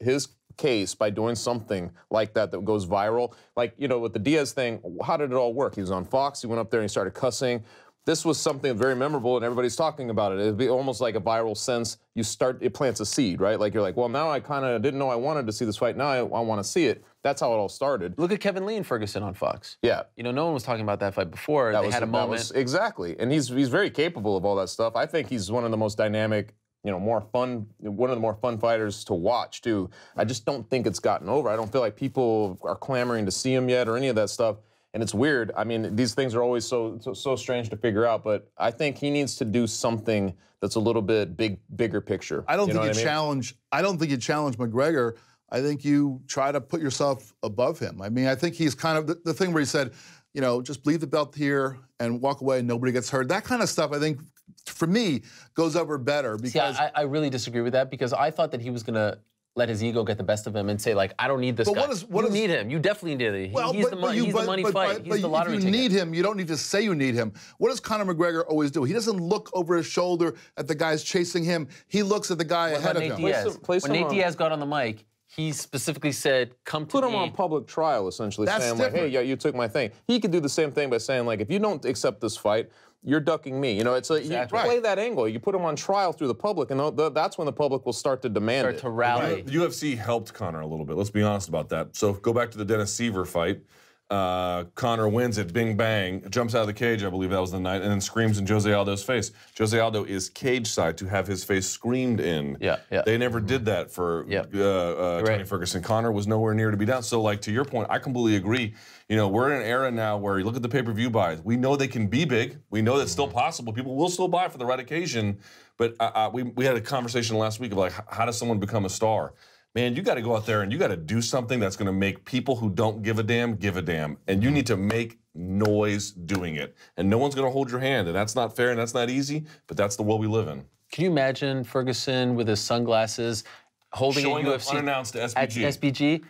case by doing something like that goes viral, like with the Diaz thing, how did it all work? He was on Fox. He went up there and he started cussing. This was something very memorable, and everybody's talking about it. It'd be almost like a viral sense. It plants a seed, right? Like you're like, well, now I kind of didn't know I wanted to see this fight. Now I want to see it. That's how it all started. Look at Kevin Lee and Ferguson on Fox. Yeah. No one was talking about that fight before. They had a moment. Exactly, and he's very capable of all that stuff. I think he's one of the most dynamic, one of the more fun fighters to watch too. I just don't think it's gotten over. I don't feel like people are clamoring to see him yet or any of that stuff. And it's weird. I mean, these things are always so strange to figure out. But I think he needs to do something that's a little bit bigger picture. I don't think you challenge McGregor. I think you try to put yourself above him. I mean, I think he's kind of the thing where he said, just leave the belt here and walk away and nobody gets hurt. That kind of stuff, I think, for me, goes over better. Because I really disagree with that because I thought that he was going to let his ego get the best of him and say, like, I don't need this guy. You need him. You definitely need him. Well, he's the money fight. He's the lottery ticket. If you need him, you don't need to say you need him. What does Conor McGregor always do? He doesn't look over his shoulder at the guys chasing him. He looks at the guy ahead of him. When Nate Diaz got on the mic, he specifically said, come to me. Put him on public trial, essentially, That's saying, different. like, hey, yeah, you took my thing. He could do the same thing by saying, like, if you don't accept this fight, you're ducking me. It's like, you play that angle. You put him on trial through the public, and that's when the public will start to demand it. Start to rally. The UFC helped Conor a little bit. Let's be honest about that. So go back to the Dennis Seaver fight. Conor wins it, bing bang, jumps out of the cage, I believe that was the night, and then screams in Jose Aldo's face. Jose Aldo is cage side to have his face screamed in. Yeah. They never did that for Tony Ferguson. Conor was nowhere near to be down. So, like, to your point, I completely agree. We're in an era now where you look at the pay-per-view buys. We know they can be big. We know that's still possible. People will still buy for the right occasion. But we had a conversation last week of, like, how does someone become a star? Man, you got to go out there and you got to do something that's going to make people who don't give a damn give a damn. And you need to make noise doing it. And no one's going to hold your hand. And that's not fair and that's not easy, but that's the world we live in. Can you imagine Ferguson with his sunglasses holding showing a up UFC unannounced to SBG? At SBG?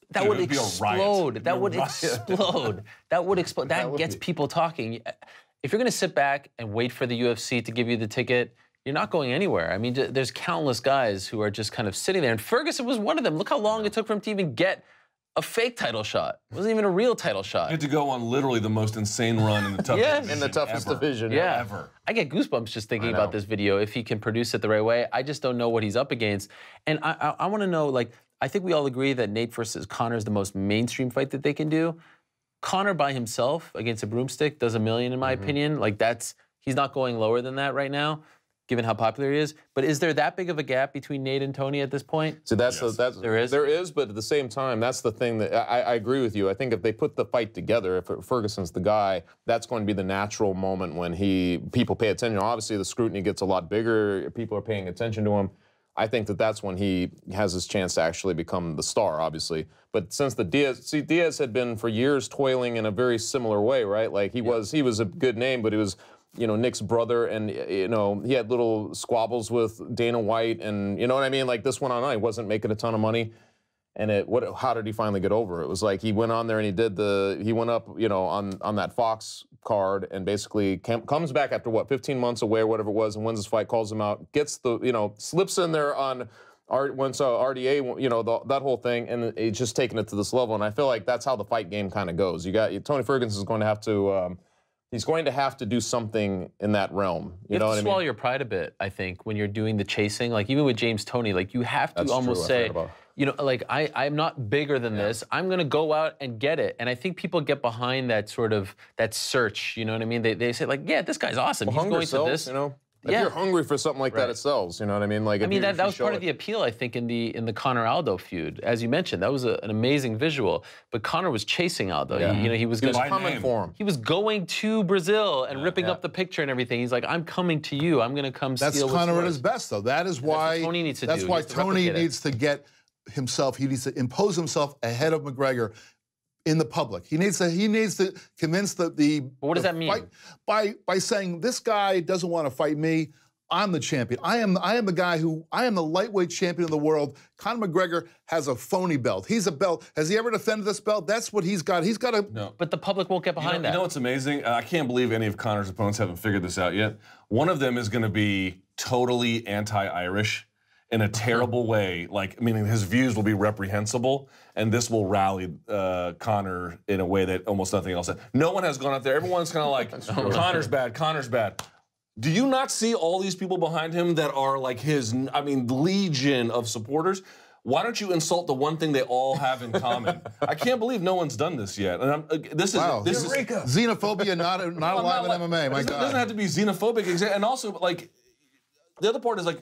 That would explode. That would explode. That would explode. That gets people talking. If you're going to sit back and wait for the UFC to give you the ticket, you're not going anywhere. I mean, there's countless guys who are just kind of sitting there, and Ferguson was one of them. Look how long it took for him to even get a fake title shot. It wasn't even a real title shot. You had to go on literally the most insane run in the toughest division in the toughest division ever. I get goosebumps just thinking about this video. If he can produce it the right way, I just don't know what he's up against. And I want to know, like, I think we all agree that Nate versus Conor is the most mainstream fight that they can do. Conor by himself against a broomstick does $1 million, in my opinion. Like, he's not going lower than that right now, given how popular he is. But is there that big of a gap between Nate and Tony at this point? So that's there is? There is, but at the same time, that's the thing that I agree with you. I think if they put the fight together, if Ferguson's the guy, that's going to be the natural moment when people pay attention. Obviously, the scrutiny gets a lot bigger. People are paying attention to him. I think that's when he has his chance to actually become the star, obviously. But since Diaz had been for years toiling in a very similar way, right? Like he was a good name, but he was, Nick's brother, and he had little squabbles with Dana White, and you know what I mean? Like this went on, he wasn't making a ton of money. And how did he finally get over it? It was like he went on there and he went up, on that Fox card and basically comes back after 15 months away or whatever it was, and wins his fight, calls him out, gets slips in there on RDA, that whole thing, and it's just taking it to this level. And I feel like that's how the fight game kind of goes. Tony Ferguson is going to have to. He's going to have to do something in that realm. You know what I mean? Swallow your pride a bit, I think, when you're doing the chasing. Like even with James Toney, like you have to almost say, like I'm not bigger than this. I'm going to go out and get it. And I think people get behind that sort of search. You know what I mean? They say like, yeah, this guy's awesome. Well, He's going sells, to this. If you're hungry for something like that, it sells. You know what I mean? Like, that was part of the appeal, I think, in the Conor Aldo feud. As you mentioned, that was an amazing visual. But Conor was chasing Aldo. Yeah. He was coming for him. He was going to Brazil and ripping up the picture and everything. He's like, I'm coming to you. I'm going to come steal. That's Conor at his best, though. That is why Tony needs to That's why Tony needs to get himself. He needs to impose himself ahead of McGregor in the public. He needs to convince the. But what does that mean? By saying this guy doesn't want to fight me. I'm the champion. I am the guy I am the lightweight champion of the world. Conor McGregor has a phony belt. He's a belt. Has he ever defended this belt? That's what he's got. He's got a... No. But the public won't get behind that. You know what's amazing? I can't believe any of Conor's opponents haven't figured this out yet. One of them is going to be totally anti-Irish in a terrible way, like, meaning his views will be reprehensible, and this will rally Conor in a way that almost nothing else has. No one has gone out there. Everyone's kind of like, Conor's bad, Conor's bad. Do you not see all these people behind him that are like his, I mean, legion of supporters? Why don't you insult the one thing they all have in common? I can't believe no one's done this yet. And this is xenophobia not alive in MMA. My God, it doesn't have to be xenophobic, and also like the other part is like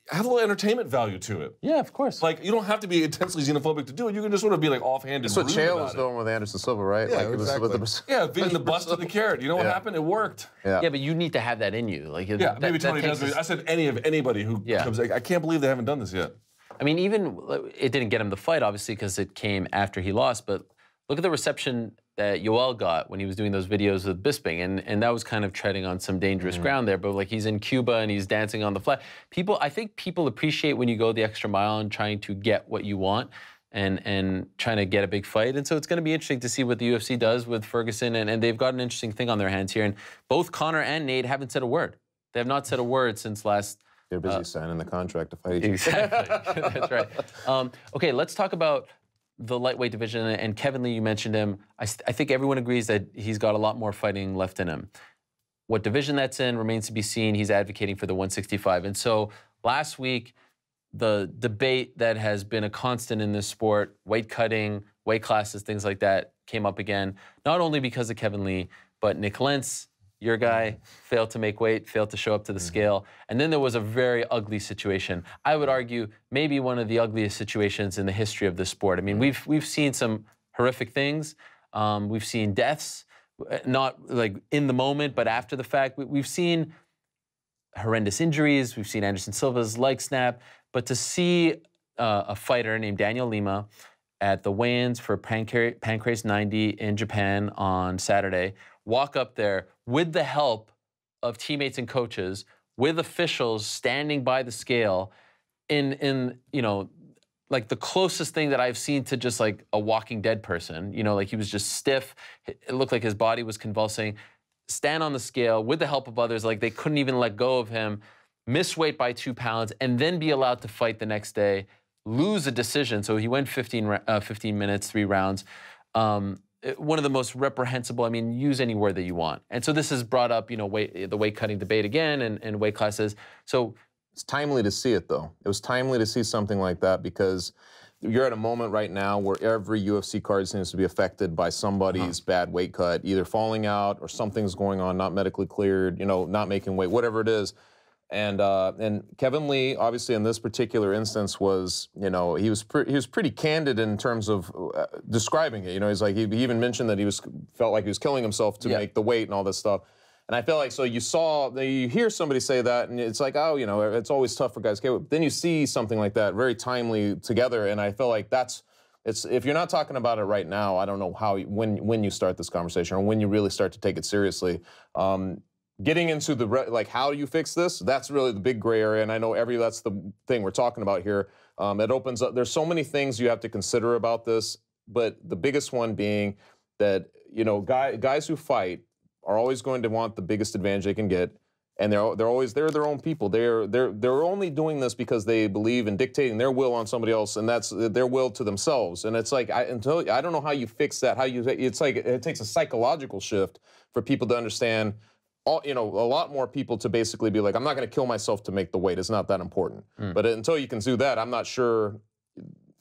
have a little entertainment value to it. Yeah, of course. Like you don't have to be intensely xenophobic to do it. You can just sort of be like offhanded. That's what Chael was doing with Anderson Silva, right? Yeah, like exactly. Yeah, beating the bust of the carrot. You know what happened? It worked. Yeah, but you need to have that in you. Like, yeah, maybe Tony does. I said anybody who comes. Like, I can't believe they haven't done this yet. I mean, even it didn't get him the fight, obviously, because it came after he lost. But look at the reception that Yoel got when he was doing those videos with Bisping, and that was kind of treading on some dangerous ground there. But like he's in Cuba and he's dancing on the flag. I think people appreciate when you go the extra mile and trying to get what you want and trying to get a big fight. And so it's going to be interesting to see what the UFC does with Ferguson, and they've got an interesting thing on their hands here. And both Conor and Nate haven't said a word. They have not said a word since last. They're busy signing the contract to fight each other. Exactly. That's right. Okay, let's talk about the lightweight division. And Kevin Lee, you mentioned him. I think everyone agrees that he's got a lot more fighting left in him. What division that's in remains to be seen. He's advocating for the 165. And so last week, the debate that has been a constant in this sport, weight cutting, weight classes, things like that, came up again, not only because of Kevin Lee, but Nick Lentz, your guy, failed to make weight, failed to show up to the scale. And then there was a very ugly situation. I would argue maybe one of the ugliest situations in the history of the sport. I mean, we've seen some horrific things. We've seen deaths, not like in the moment, but after the fact. We've seen horrendous injuries. We've seen Anderson Silva's leg snap. But to see a fighter named Daniel Lima at the weigh-ins for Pancrase 90 in Japan on Saturday, walk up there with the help of teammates and coaches, with officials standing by the scale in you know, like the closest thing that I've seen to just like a Walking Dead person. You know, like he was just stiff. It looked like his body was convulsing. Stand on the scale with the help of others, like they couldn't even let go of him, miss weight by 2 pounds, and then be allowed to fight the next day, lose a decision. So he went 15 minutes, 3 rounds. One of the most reprehensible, I mean, use any word that you want. And so this has brought up, you know, the weight cutting debate again and weight classes. So it's timely to see it, though. It was timely to see something like that because you're at a moment right now where every UFC card seems to be affected by somebody's bad weight cut, either falling out or something's going on, not medically cleared, you know, not making weight, whatever it is. And Kevin Lee, obviously, in this particular instance, was, you know, he was pretty candid in terms of describing it. You know, he's like he even mentioned that felt like he was killing himself to make the weight and all this stuff. And I feel like, so you hear somebody say that, and it's like, oh, you know, it's always tough for guys. Then you see something like that very timely together, and I feel like if you're not talking about it right now, I don't know when you start this conversation or when you really start to take it seriously. Getting into like, how do you fix this? That's really the big gray area, and I know that's the thing we're talking about here. It opens up. There's so many things you have to consider about this, but the biggest one being that, you know, guys who fight are always going to want the biggest advantage they can get, and they're their own people. They're only doing this because they believe in dictating their will on somebody else, and that's their will to themselves. And it's like I don't know how you fix that. It's like it takes a psychological shift for people to understand. You know, a lot more people to basically be like, I'm not going to kill myself to make the weight. It's not that important. But until you can do that, I'm not sure.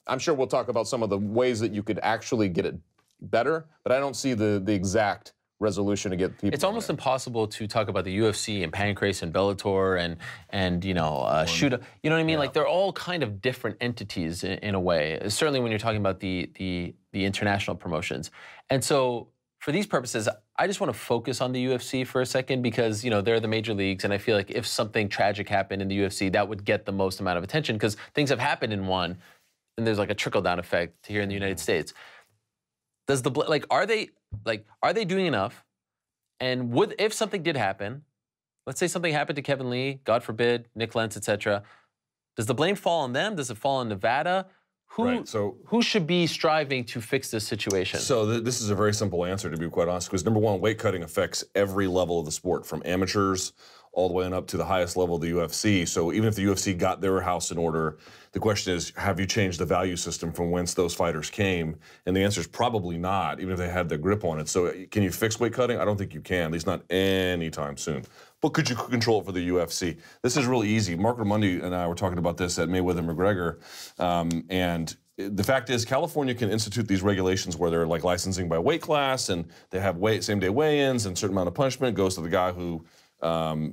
I'm sure we'll talk about some of the ways that you could actually get it better, but I don't see the exact resolution to get people. It's almost impossible to talk about the UFC and Pancrase and Bellator and you know, Shooter. You know what I mean? Like they're all kind of different entities in a way. Certainly when you're talking about the international promotions. And so for these purposes, I just want to focus on the UFC for a second because, you know, they're the major leagues, and I feel like if something tragic happened in the UFC, that would get the most amount of attention because things have happened in one, and there's like a trickle-down effect here in the United States. Are they doing enough? And if something did happen, let's say something happened to Kevin Lee, God forbid, Nick Lentz, etc. Does the blame fall on them? Does it fall on Nevada? Who should be striving to fix this situation? So this is a very simple answer, to be quite honest, because number one, weight cutting affects every level of the sport, from amateurs all the way on up to the highest level of the UFC. So even if the UFC got their house in order, the question is, have you changed the value system from whence those fighters came? And the answer is probably not, even if they had the grip on it. So can you fix weight cutting? I don't think you can, at least not anytime soon. But could you control it for the UFC? This is really easy. Mark Ramundi and I were talking about this at Mayweather-McGregor, and the fact is, California can institute these regulations where they're like licensing by weight class, and they have same-day weigh-ins, and a certain amount of punishment goes to the guy who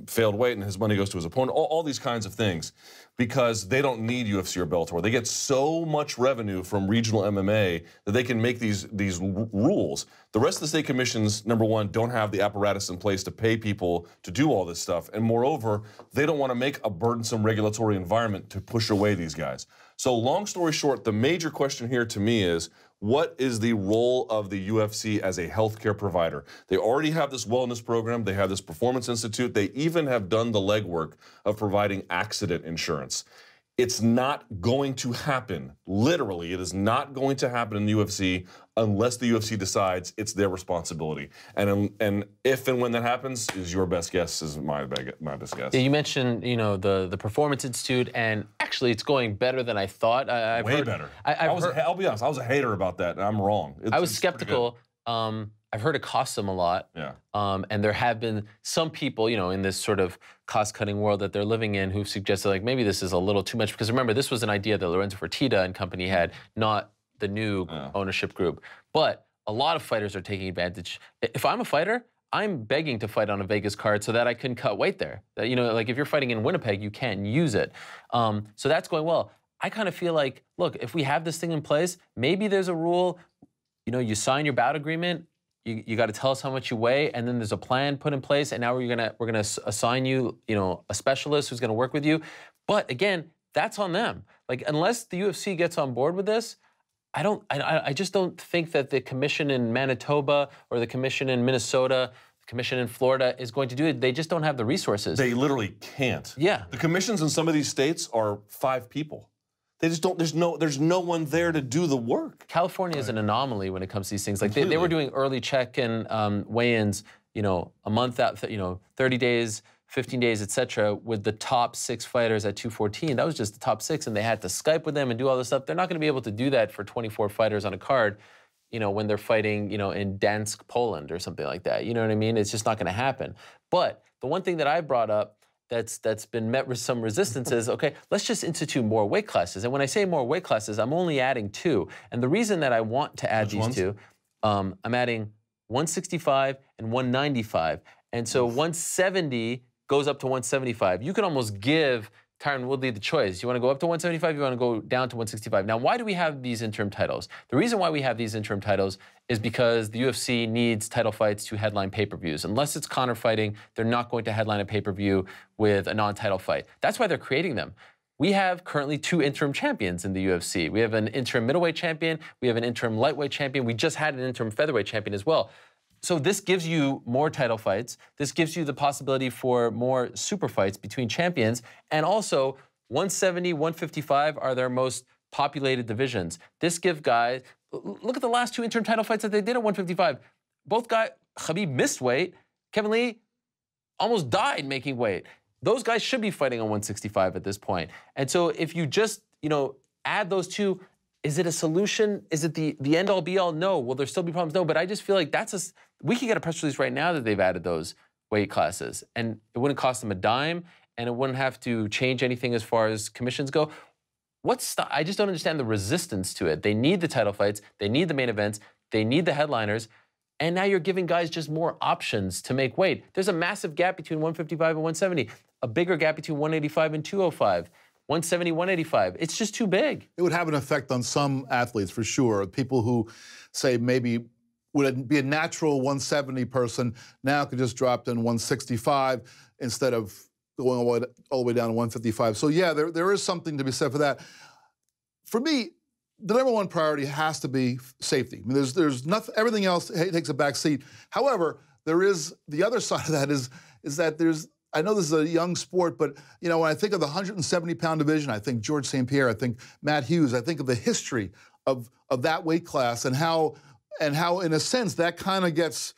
failed weight, and his money goes to his opponent. All these kinds of things, because they don't need UFC or Bellator. They get so much revenue from regional MMA that they can make these rules. The rest of the state commissions, number one, don't have the apparatus in place to pay people to do all this stuff, and moreover, they don't want to make a burdensome regulatory environment to push away these guys. So long story short, the major question here to me is, what is the role of the UFC as a healthcare provider? They already have this wellness program. They have this performance institute. They even have done the legwork of providing accident insurance. It's not going to happen. Literally, it is not going to happen in the UFC unless the UFC decides it's their responsibility. And if and when that happens is your best guess, is my best guess. Yeah, you mentioned, the Performance Institute, and actually it's going better than I thought. Way better. I'll be honest, I was a hater about that, and I'm wrong. I was skeptical. I've heard it costs them a lot. Yeah. And there have been some people, in this sort of cost-cutting world that they're living in, who've suggested, like, maybe this is a little too much. Because remember, this was an idea that Lorenzo Fertitta and company had, not the new ownership group. But a lot of fighters are taking advantage. If I'm a fighter, I'm begging to fight on a Vegas card so that I can cut weight there. That, like if you're fighting in Winnipeg, you can't use it. So that's going well. I kind of feel like, look, if we have this thing in place, maybe there's a rule, you sign your bout agreement, you got to tell us how much you weigh, and then there's a plan put in place, and now we're gonna assign you, a specialist who's gonna work with you. But again, that's on them. Like, unless the UFC gets on board with this, I just don't think that the commission in Manitoba or the commission in Minnesota, the commission in Florida is going to do it. They just don't have the resources. They literally can't. Yeah. The commissions in some of these states are 5 people. They just don't, there's no one there to do the work. California is an anomaly when it comes to these things. Like they were doing early check-in weigh-ins, a month out, 30 days, 15 days, etc., with the top 6 fighters at 214. That was just the top 6, and they had to Skype with them and do all this stuff. They're not going to be able to do that for 24 fighters on a card, when they're fighting, in Dansk, Poland or something like that. You know what I mean? It's just not going to happen. But the one thing that I brought up that's been met with some resistance is, okay, let's just institute more weight classes. And when I say more weight classes, I'm only adding 2. And the reason that I want to add these 2, I'm adding 165 and 195. And so 170 goes up to 175. You can almost give Tyron Woodley the choice. You want to go up to 175, you want to go down to 165. Now, why do we have these interim titles? The reason why we have these interim titles is because the UFC needs title fights to headline pay-per-views. Unless it's Conor fighting, they're not going to headline a pay-per-view with a non-title fight. That's why they're creating them. We have currently 2 interim champions in the UFC. We have an interim middleweight champion, we have an interim lightweight champion, we just had an interim featherweight champion as well. So this gives you more title fights. This gives you the possibility for more super fights between champions. And also, 170, 155 are their most populated divisions. This gives guys, look at the last 2 interim title fights that they did at 155. Both guys, Khabib missed weight. Kevin Lee almost died making weight. Those guys should be fighting on 165 at this point. And so if you just, add those 2, is it a solution? Is it the end-all, be-all? No. Will there still be problems? No. But I just feel like we could get a press release right now that they've added those weight classes, and it wouldn't cost them a dime, and it wouldn't have to change anything as far as commissions go. I just don't understand the resistance to it. They need the title fights. They need the main events. They need the headliners. And now you're giving guys just more options to make weight. There's a massive gap between 155 and 170, a bigger gap between 185 and 205. 170, 185. It's just too big. It would have an effect on some athletes, for sure. People who say maybe would be a natural 170 person now could just drop in 165 instead of going all the way down to 155. So yeah, there is something to be said for that. For me, the number one priority has to be safety. I mean, there's nothing. Everything else takes a back seat. However, there is the other side of that is that there's I know this is a young sport, but you know, when I think of the 170-pound division, I think George St. Pierre, I think Matt Hughes, I think of the history of that weight class and how in a sense that kind of gets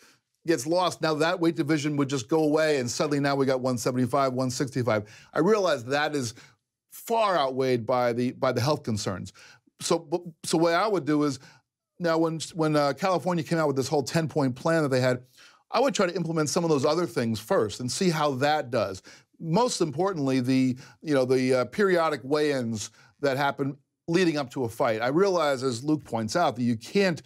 lost. Now that weight division would just go away, and suddenly now we got 175, 165. I realize that is far outweighed by the health concerns. So what I would do is, now when California came out with this whole 10-point plan that they had, I would try to implement some of those other things first and see how that does. Most importantly, the periodic weigh-ins that happen leading up to a fight. I realize, as Luke points out, that you can't.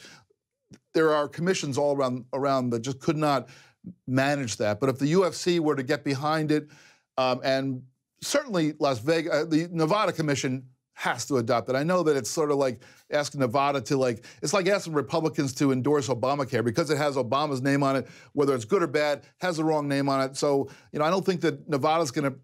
There are commissions all around that just could not manage that. But if the UFC were to get behind it, and certainly Las Vegas, the Nevada Commission has to adopt it. I know that it's sort of like asking Nevada to it's like asking Republicans to endorse Obamacare because it has Obama's name on it, whether it's good or bad, has the wrong name on it. So, you know, I don't think that Nevada's gonna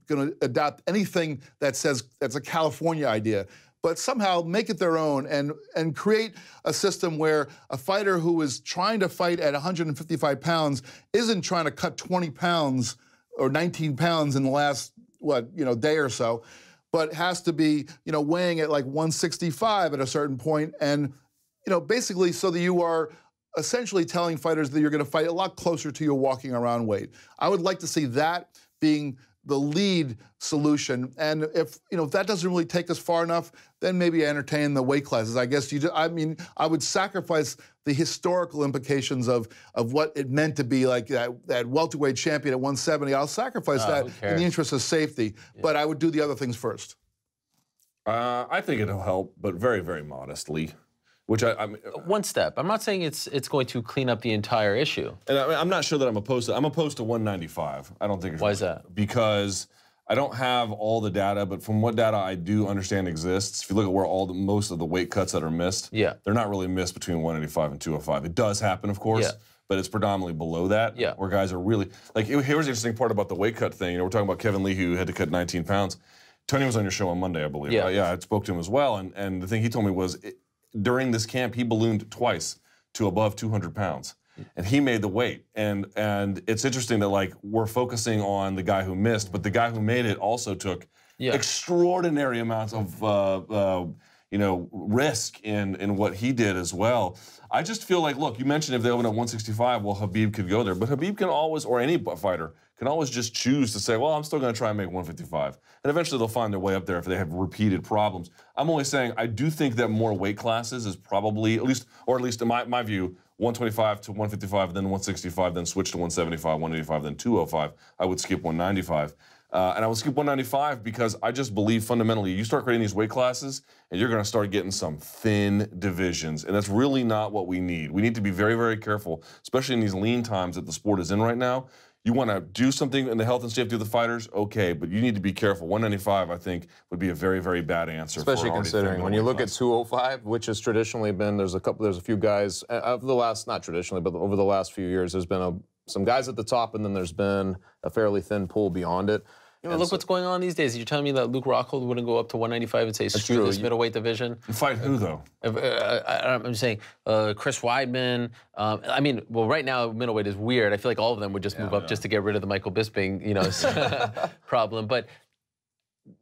adopt anything that says that's a California idea, but somehow make it their own and create a system where a fighter who is trying to fight at 155 pounds isn't trying to cut 20 pounds or 19 pounds in the last, day or so, but has to be, weighing at like 165 at a certain point, and, basically so that you are essentially telling fighters that you're going to fight a lot closer to your walking around weight. I would like to see that being the lead solution, and if that doesn't really take us far enough, then maybe entertain the weight classes. I guess I would sacrifice the historical implications of what it meant to be like that welterweight champion at 170. I'll sacrifice that in the interest of safety, but I would do the other things first. I think it'll help, but very, very modestly. Which I mean, one step. I'm not saying it's going to clean up the entire issue. And I'm not sure that I'm opposed to. I'm opposed to 195. I don't think. Why is that? Because I don't have all the data, but from what data I do understand exists, if you look at where most of the weight cuts that are missed, they're not really missed between 185 and 205. It does happen, of course, but it's predominantly below that. Where guys are really like. Here's the interesting part about the weight cut thing. We're talking about Kevin Lee, who had to cut 19 pounds. Tony was on your show on Monday, I believe. Yeah, I spoke to him as well, and the thing he told me was. During this camp, he ballooned twice to above 200 pounds, and he made the weight. And it's interesting that we're focusing on the guy who missed, but the guy who made it also took extraordinary amounts of risk in what he did as well. I just feel like, look, you mentioned if they open at 165, well, Khabib could go there, but Khabib can always, or any fighter can always just choose to say, well, I'm still going to try and make 155. And eventually they'll find their way up there if they have repeated problems. I'm only saying I do think that more weight classes is probably, at least in my view, 125 to 155, then 165, then switch to 175, 185, then 205. I would skip 195. And I would skip 195 because I just believe fundamentally you start creating these weight classes and you're going to start getting some thin divisions. And that's really not what we need. We need to be very, very careful, especially in these lean times that the sport is in right now. You want to do something in the health and safety of the fighters, okay, but you need to be careful. 195, I think, would be a very, very bad answer. Especially considering when you look at 205, which has traditionally been, there's a few guys, over the last, not traditionally, but over the last few years, there's been some guys at the top, and then there's been a fairly thin pool beyond it. Look what's going on these days. You're telling me that Luke Rockhold wouldn't go up to 195 and say, screw this middleweight division? Fight who, though? I'm just saying, Chris Weidman. Right now, middleweight is weird. I feel like all of them would just move up just to get rid of the Michael Bisping, problem. But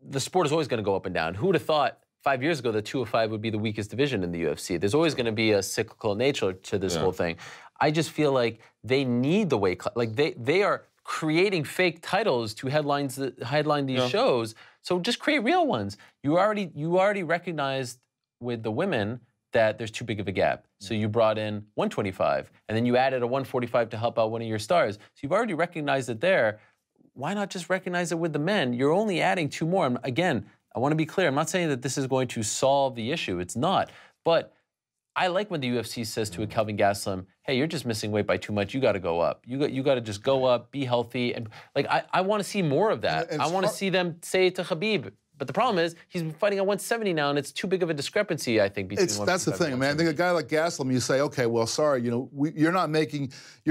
the sport is always going to go up and down. Who would have thought 5 years ago that 205 would be the weakest division in the UFC? There's always going to be a cyclical nature to this whole thing. I just feel like they need the weight class. Like they are creating fake titles to headline these shows. So just create real ones. You already recognized with the women that there's too big of a gap. So you brought in 125, and then you added a 145 to help out one of your stars. So you've already recognized it there. Why not just recognize it with the men? You're only adding two more. And again, I want to be clear. I'm not saying that this is going to solve the issue. It's not. But I like when the UFC says to a Kelvin Gastelum, hey, you're just missing weight by too much. You got to go up. You got to just go up, be healthy. And I want to see more of that. I want to see them say it to Khabib. But the problem is he's fighting at 170 now, and it's too big of a discrepancy, I think, between That's the thing, man. I think a guy like Gastelum, you say, okay, well, sorry, you're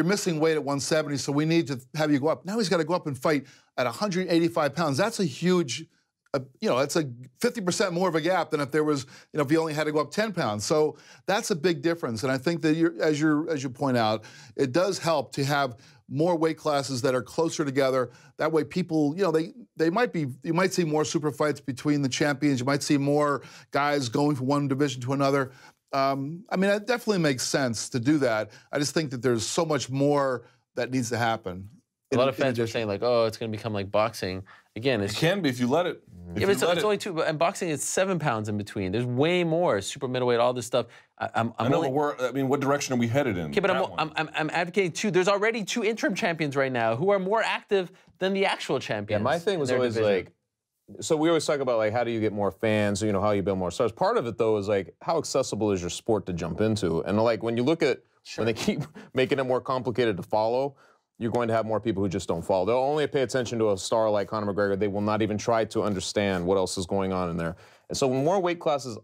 missing weight at 170, so we need to have you go up. Now he's got to go up and fight at 185 pounds. That's a huge... it's a 50% more of a gap than if there was, if you only had to go up 10 pounds. So that's a big difference. And I think that as you point out, it does help to have more weight classes that are closer together. That way people, you know, you might see more super fights between the champions. You might see more guys going from one division to another. I mean, it definitely makes sense to do that. I just think that there's so much more that needs to happen. A lot of fans are saying, like, oh, it's going to become like boxing. Again, it can be if you let it. Yeah, but it's only 2. And boxing is 7 pounds in between. There's way more. Super middleweight, all this stuff. I know, but I mean, what direction are we headed in? Okay, but I'm advocating 2. There's already 2 interim champions right now who are more active than the actual champions. Yeah, my thing was always like, so we always talk about like how do you get more fans, you know, how you build more stars. Part of it though is like how accessible is your sport to jump into, and like when you look at when they keep making it more complicated to follow, you're going to have more people who just don't follow. They'll only pay attention to a star like Conor McGregor. They will not even try to understand what else is going on in there. And so when more weight classes,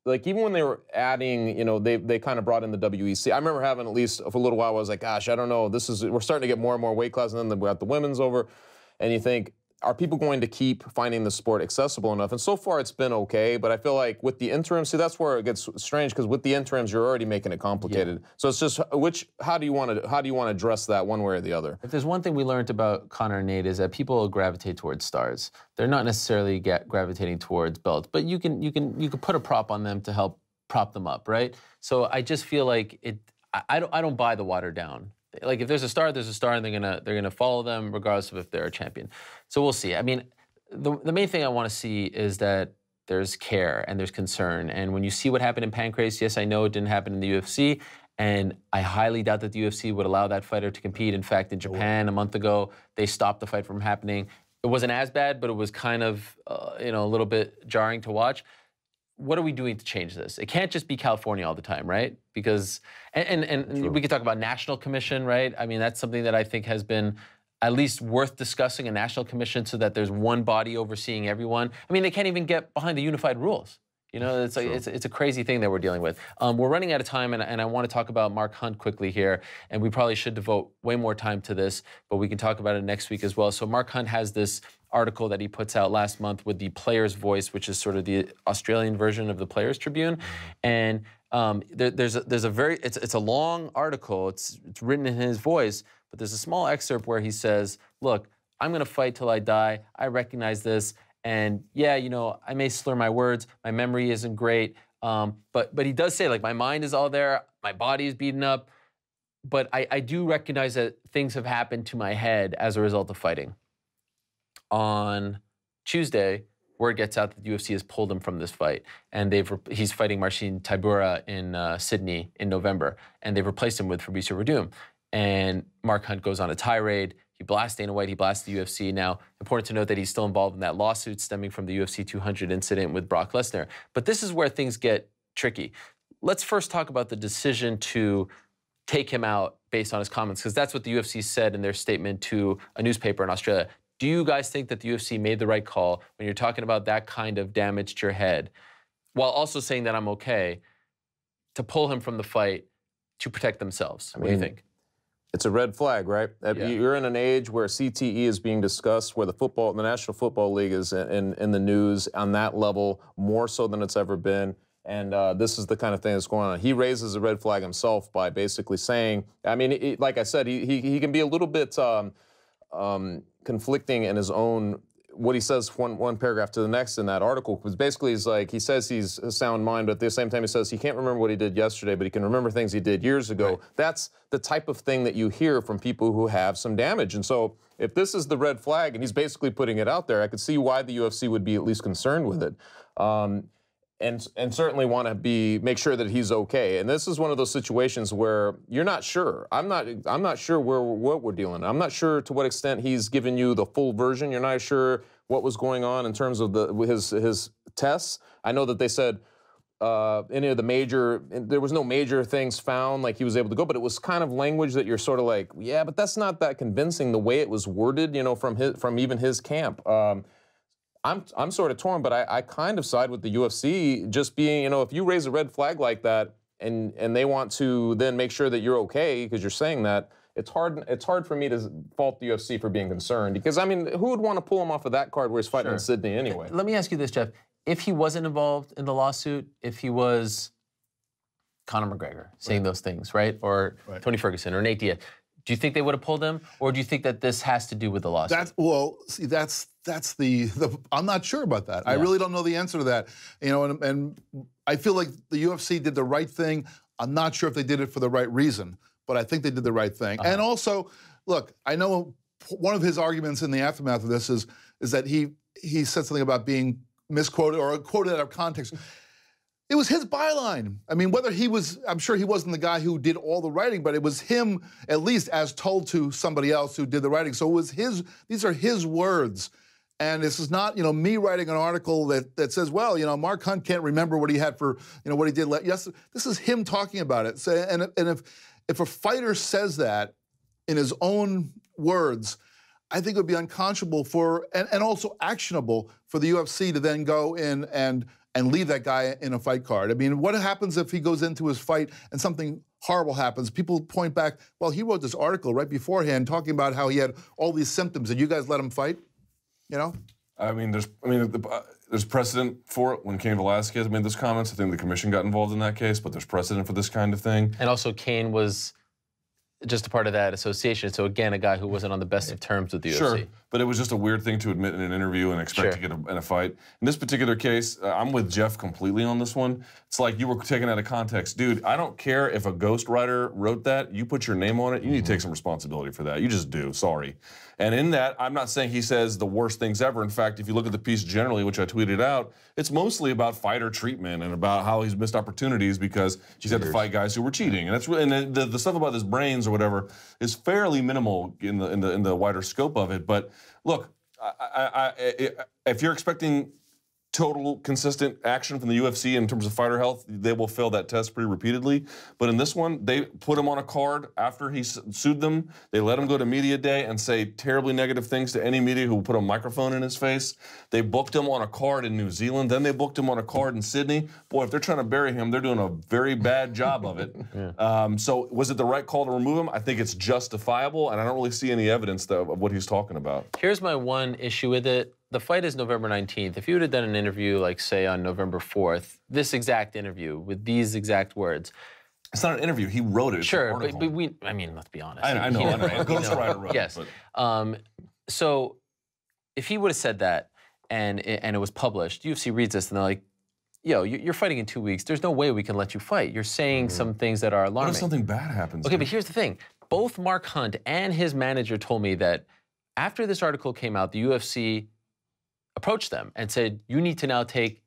like even when they were adding, you know, they kind of brought in the WEC. I remember having at least for a little while, I was like, gosh, I don't know. We're starting to get more and more weight classes, and then we got the women's over, and you think, are people going to keep finding the sport accessible enough? And so far it's been okay, but I feel like with the interims, see, that's where it gets strange, because with the interims you're already making it complicated. Yeah. So it's just how do you want to address that one way or the other? If there's one thing we learned about Conor and Nate is that people gravitate towards stars. They're not necessarily gravitating towards belts, but you can put a prop on them to help prop them up, right? So I just feel like I don't buy the watered down. Like if there's a star, and they're gonna follow them regardless of if they're a champion. So we'll see. I mean, the main thing I want to see is that there's care and there's concern. And when you see what happened in Pancrase, yes, I know it didn't happen in the UFC, and I highly doubt that the UFC would allow that fighter to compete. In fact, in Japan a month ago, they stopped the fight from happening. It wasn't as bad, but it was kind of a little bit jarring to watch. What are we doing to change this? It can't just be California all the time, right? Because, and we could talk about national commission, right? I mean, that's something that I think has been at least worth discussing, a national commission, so that there's one body overseeing everyone. I mean, they can't even get behind the unified rules. You know, it's like it's a crazy thing that we're dealing with. We're running out of time, and I want to talk about Mark Hunt quickly here, and we probably should devote way more time to this, but we can talk about it next week as well. So Mark Hunt has this article that he puts out last month with the Players' Voice, which is sort of the Australian version of the Players' Tribune, and there's a long article. It's written in his voice, but there's a small excerpt where he says, "Look, I'm going to fight till I die. I recognize this." And yeah, you know, I may slur my words. My memory isn't great. But he does say, like, my mind is all there. My body is beaten up. But I do recognize that things have happened to my head as a result of fighting. On Tuesday, word gets out that the UFC has pulled him from this fight. And he's fighting Marcin Tybura in Sydney in November. And they've replaced him with Fabricio Verdum. And Mark Hunt goes on a tirade. He blasts Dana White, he blasts the UFC. Now, important to note that he's still involved in that lawsuit stemming from the UFC 200 incident with Brock Lesnar. But this is where things get tricky. Let's first talk about the decision to take him out based on his comments, because that's what the UFC said in their statement to a newspaper in Australia. Do you guys think that the UFC made the right call when you're talking about that kind of damage to your head, while also saying that I'm okay, to pull him from the fight to protect themselves? What do you think? It's a red flag, right? Yeah. You're in an age where CTE is being discussed, where the National Football League is in the news on that level, more so than it's ever been. And this is the kind of thing that's going on. He raises a red flag himself by basically saying, I mean, like I said, he can be a little bit conflicting in his own, what he says one paragraph to the next in that article, because basically he's like, he says he's a sound mind, but at the same time he says he can't remember what he did yesterday, but he can remember things he did years ago. Right. That's the type of thing that you hear from people who have some damage. And so if this is the red flag, and he's basically putting it out there, I could see why the UFC would be at least concerned with it. And certainly want to make sure that he's okay. And this is one of those situations where you're not sure. I'm not sure what we're dealing. I'm not sure to what extent he's given you the full version. You're not sure what was going on in terms of his tests. I know that they said any of the there was no major things found, like he was able to go, but it was kind of language that you're sort of like, yeah, but that's not that convincing the way it was worded, you know, from even his camp. I'm sort of torn, but I kind of side with the UFC, just being, you know, if you raise a red flag like that and they want to then make sure that you're okay because you're saying that, it's hard for me to fault the UFC for being concerned, because, I mean, who would want to pull him off of that card where he's fighting in Sydney anyway? Let me ask you this, Jeff. If he wasn't involved in the lawsuit, if he was Conor McGregor saying those things, right? Or Tony Ferguson or Nate Diaz, Do you think they would have pulled him, or do you think that this has to do with the lawsuit? That's the I'm not sure about that. Yeah. I really don't know the answer to that. You know, and I feel like the UFC did the right thing. I'm not sure if they did it for the right reason, but I think they did the right thing. And also, look, I know one of his arguments in the aftermath of this is that he said something about being misquoted or quoted out of context. It was his byline. I mean, whether he was, I'm sure he wasn't the guy who did all the writing, but it was him, at least as told to somebody else who did the writing. So it was these are his words. And this is not, you know, me writing an article that says, well, you know, Mark Hunt can't remember what he had for, you know, what he did. Yes, this is him talking about it. So, and if a fighter says that in his own words, I think it would be unconscionable for, and also actionable for the UFC to then go in and leave that guy in a fight card. I mean, what happens if he goes into his fight and something horrible happens? People point back, well, he wrote this article right beforehand talking about how he had all these symptoms, and you guys let him fight? You know? I mean, there's precedent for it when Cain Velasquez made those comments. I think the commission got involved in that case, but there's precedent for this kind of thing. And also, Cain was just a part of that association. So again, a guy who wasn't on the best of terms with the UFC. Sure, but it was just a weird thing to admit in an interview and expect to get in a fight. In this particular case, I'm with Jeff completely on this one. It's like you were taken out of context. Dude, I don't care if a ghostwriter wrote that. You put your name on it, you need to take some responsibility for that. You just do, sorry. And in that, I'm not saying he says the worst things ever. In fact, if you look at the piece generally, which I tweeted out, it's mostly about fighter treatment and about how he's missed opportunities because he's had to fight guys who were cheating. And that's really, and the stuff about his brains or whatever is fairly minimal in the wider scope of it. But look, if you're expecting total consistent action from the UFC in terms of fighter health, they will fail that test pretty repeatedly. But in this one, they put him on a card after he sued them. They let him go to media day and say terribly negative things to any media who put a microphone in his face. They booked him on a card in New Zealand. Then they booked him on a card in Sydney. Boy, if they're trying to bury him, they're doing a very bad job of it. So was it the right call to remove him? I think it's justifiable, and I don't really see any evidence of what he's talking about. Here's my one issue with it. The fight is November 19th. If you would have done an interview, like, say, on November 4th, this exact interview with these exact words. It's not an interview. He wrote it. Sure, but I mean, let's be honest. I know. A ghostwriter wrote it. Yes. So if he would have said that and it was published, UFC reads this and they're like, yo, you're fighting in 2 weeks. There's no way we can let you fight. You're saying some things that are alarming. What if something bad happens? Okay, but here's the thing. Both Mark Hunt and his manager told me that after this article came out, the UFC approached them and said, you need to now take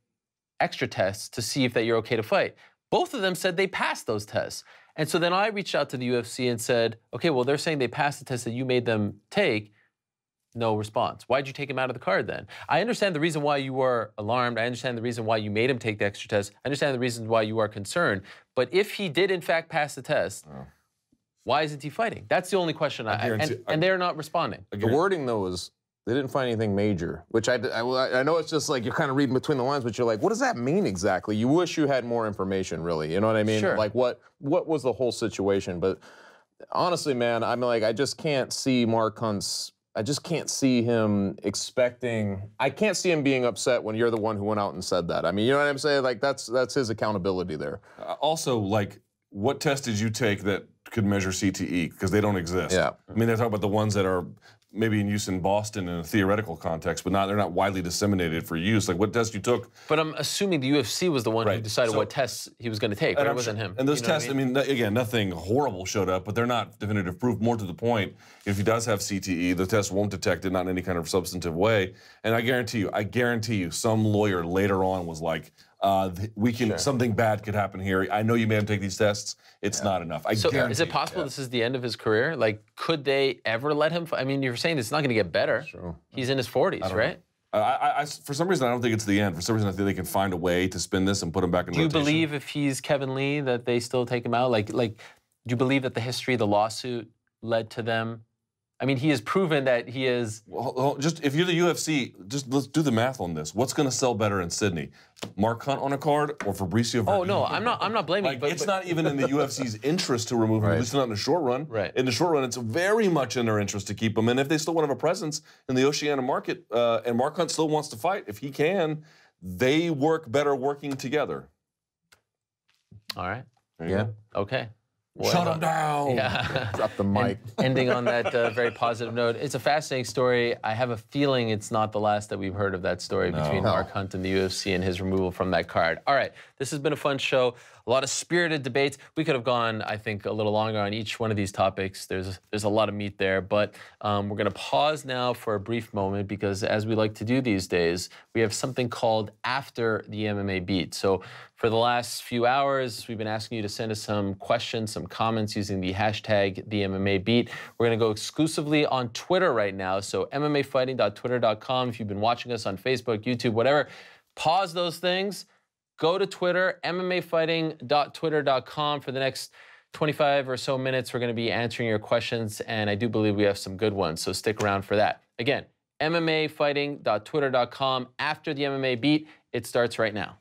extra tests to see if that you're okay to fight. Both of them said they passed those tests. And so then I reached out to the UFC and said, okay, well, they're saying they passed the test that you made them take. No response. Why'd you take him out of the card then? I understand the reason why you were alarmed. I understand the reason why you made him take the extra test. I understand the reasons why you are concerned. But if he did, in fact, pass the test, why isn't he fighting? That's the only question. And they're not responding. The wording, though, is they didn't find anything major, which I know it's just like you're kind of reading between the lines, but you're like, what does that mean exactly? You wish you had more information, really. You know what I mean? Sure. Like, what was the whole situation? But honestly, man, I'm like, I just can't see Mark Hunt's, I just can't see him I can't see him being upset when you're the one who went out and said that. I mean, you know what I'm saying? Like, that's his accountability there. Also, like, what test did you take that could measure CTE? Because they don't exist. Yeah. I mean, they're talking about the ones that are maybe in use in Boston in a theoretical context, but they're not widely disseminated for use. Like, what test you took? But I'm assuming the UFC was the one who decided what tests he was going to take, right? It wasn't him. And those tests, I mean, again, nothing horrible showed up, but they're not definitive proof. More to the point, if he does have CTE, the test won't detect it, not in any kind of substantive way. And I guarantee you, some lawyer later on was like, something bad could happen here. I know you made him take these tests. It's not enough. So is it possible this is the end of his career? Like, could they ever let him? I mean, you're saying it's not going to get better. Sure. He's in his 40s, right? For some reason, I don't think it's the end. For some reason, I think they can find a way to spin this and put him back in rotation. Do you believe if he's Kevin Lee that they still take him out? Like, do you believe that the history of the lawsuit led to them? I mean, he has proven that he is. Well, just if you're the UFC, just let's do the math on this. What's going to sell better in Sydney? Mark Hunt on a card or Fabricio Verdun? Oh no, I'm not blaming. Like, it's not even in the UFC's interest to remove him. At least not in the short run. Right. In the short run, it's very much in their interest to keep him. And if they still want to have a presence in the Oceania market, and Mark Hunt still wants to fight, if he can, they work better working together. All right. Yeah. Okay. Shut him down. Yeah. Drop the mic. Ending on that very positive note, it's a fascinating story. I have a feeling it's not the last that we've heard of that story between Mark Hunt and the UFC and his removal from that card. All right, this has been a fun show. A lot of spirited debates. We could have gone, I think, a little longer on each one of these topics. There's a lot of meat there, but we're going to pause now for a brief moment because, as we like to do these days, we have something called After the MMA Beat. So for the last few hours, we've been asking you to send us some questions, some comments using the hashtag #TheMMABeat. We're going to go exclusively on Twitter right now. So MMAFighting.twitter.com. If you've been watching us on Facebook, YouTube, whatever, pause those things. Go to Twitter, MMAFighting.twitter.com. For the next 25 or so minutes, we're going to be answering your questions, and I do believe we have some good ones, so stick around for that. Again, MMAFighting.twitter.com. After the MMA Beat, it starts right now.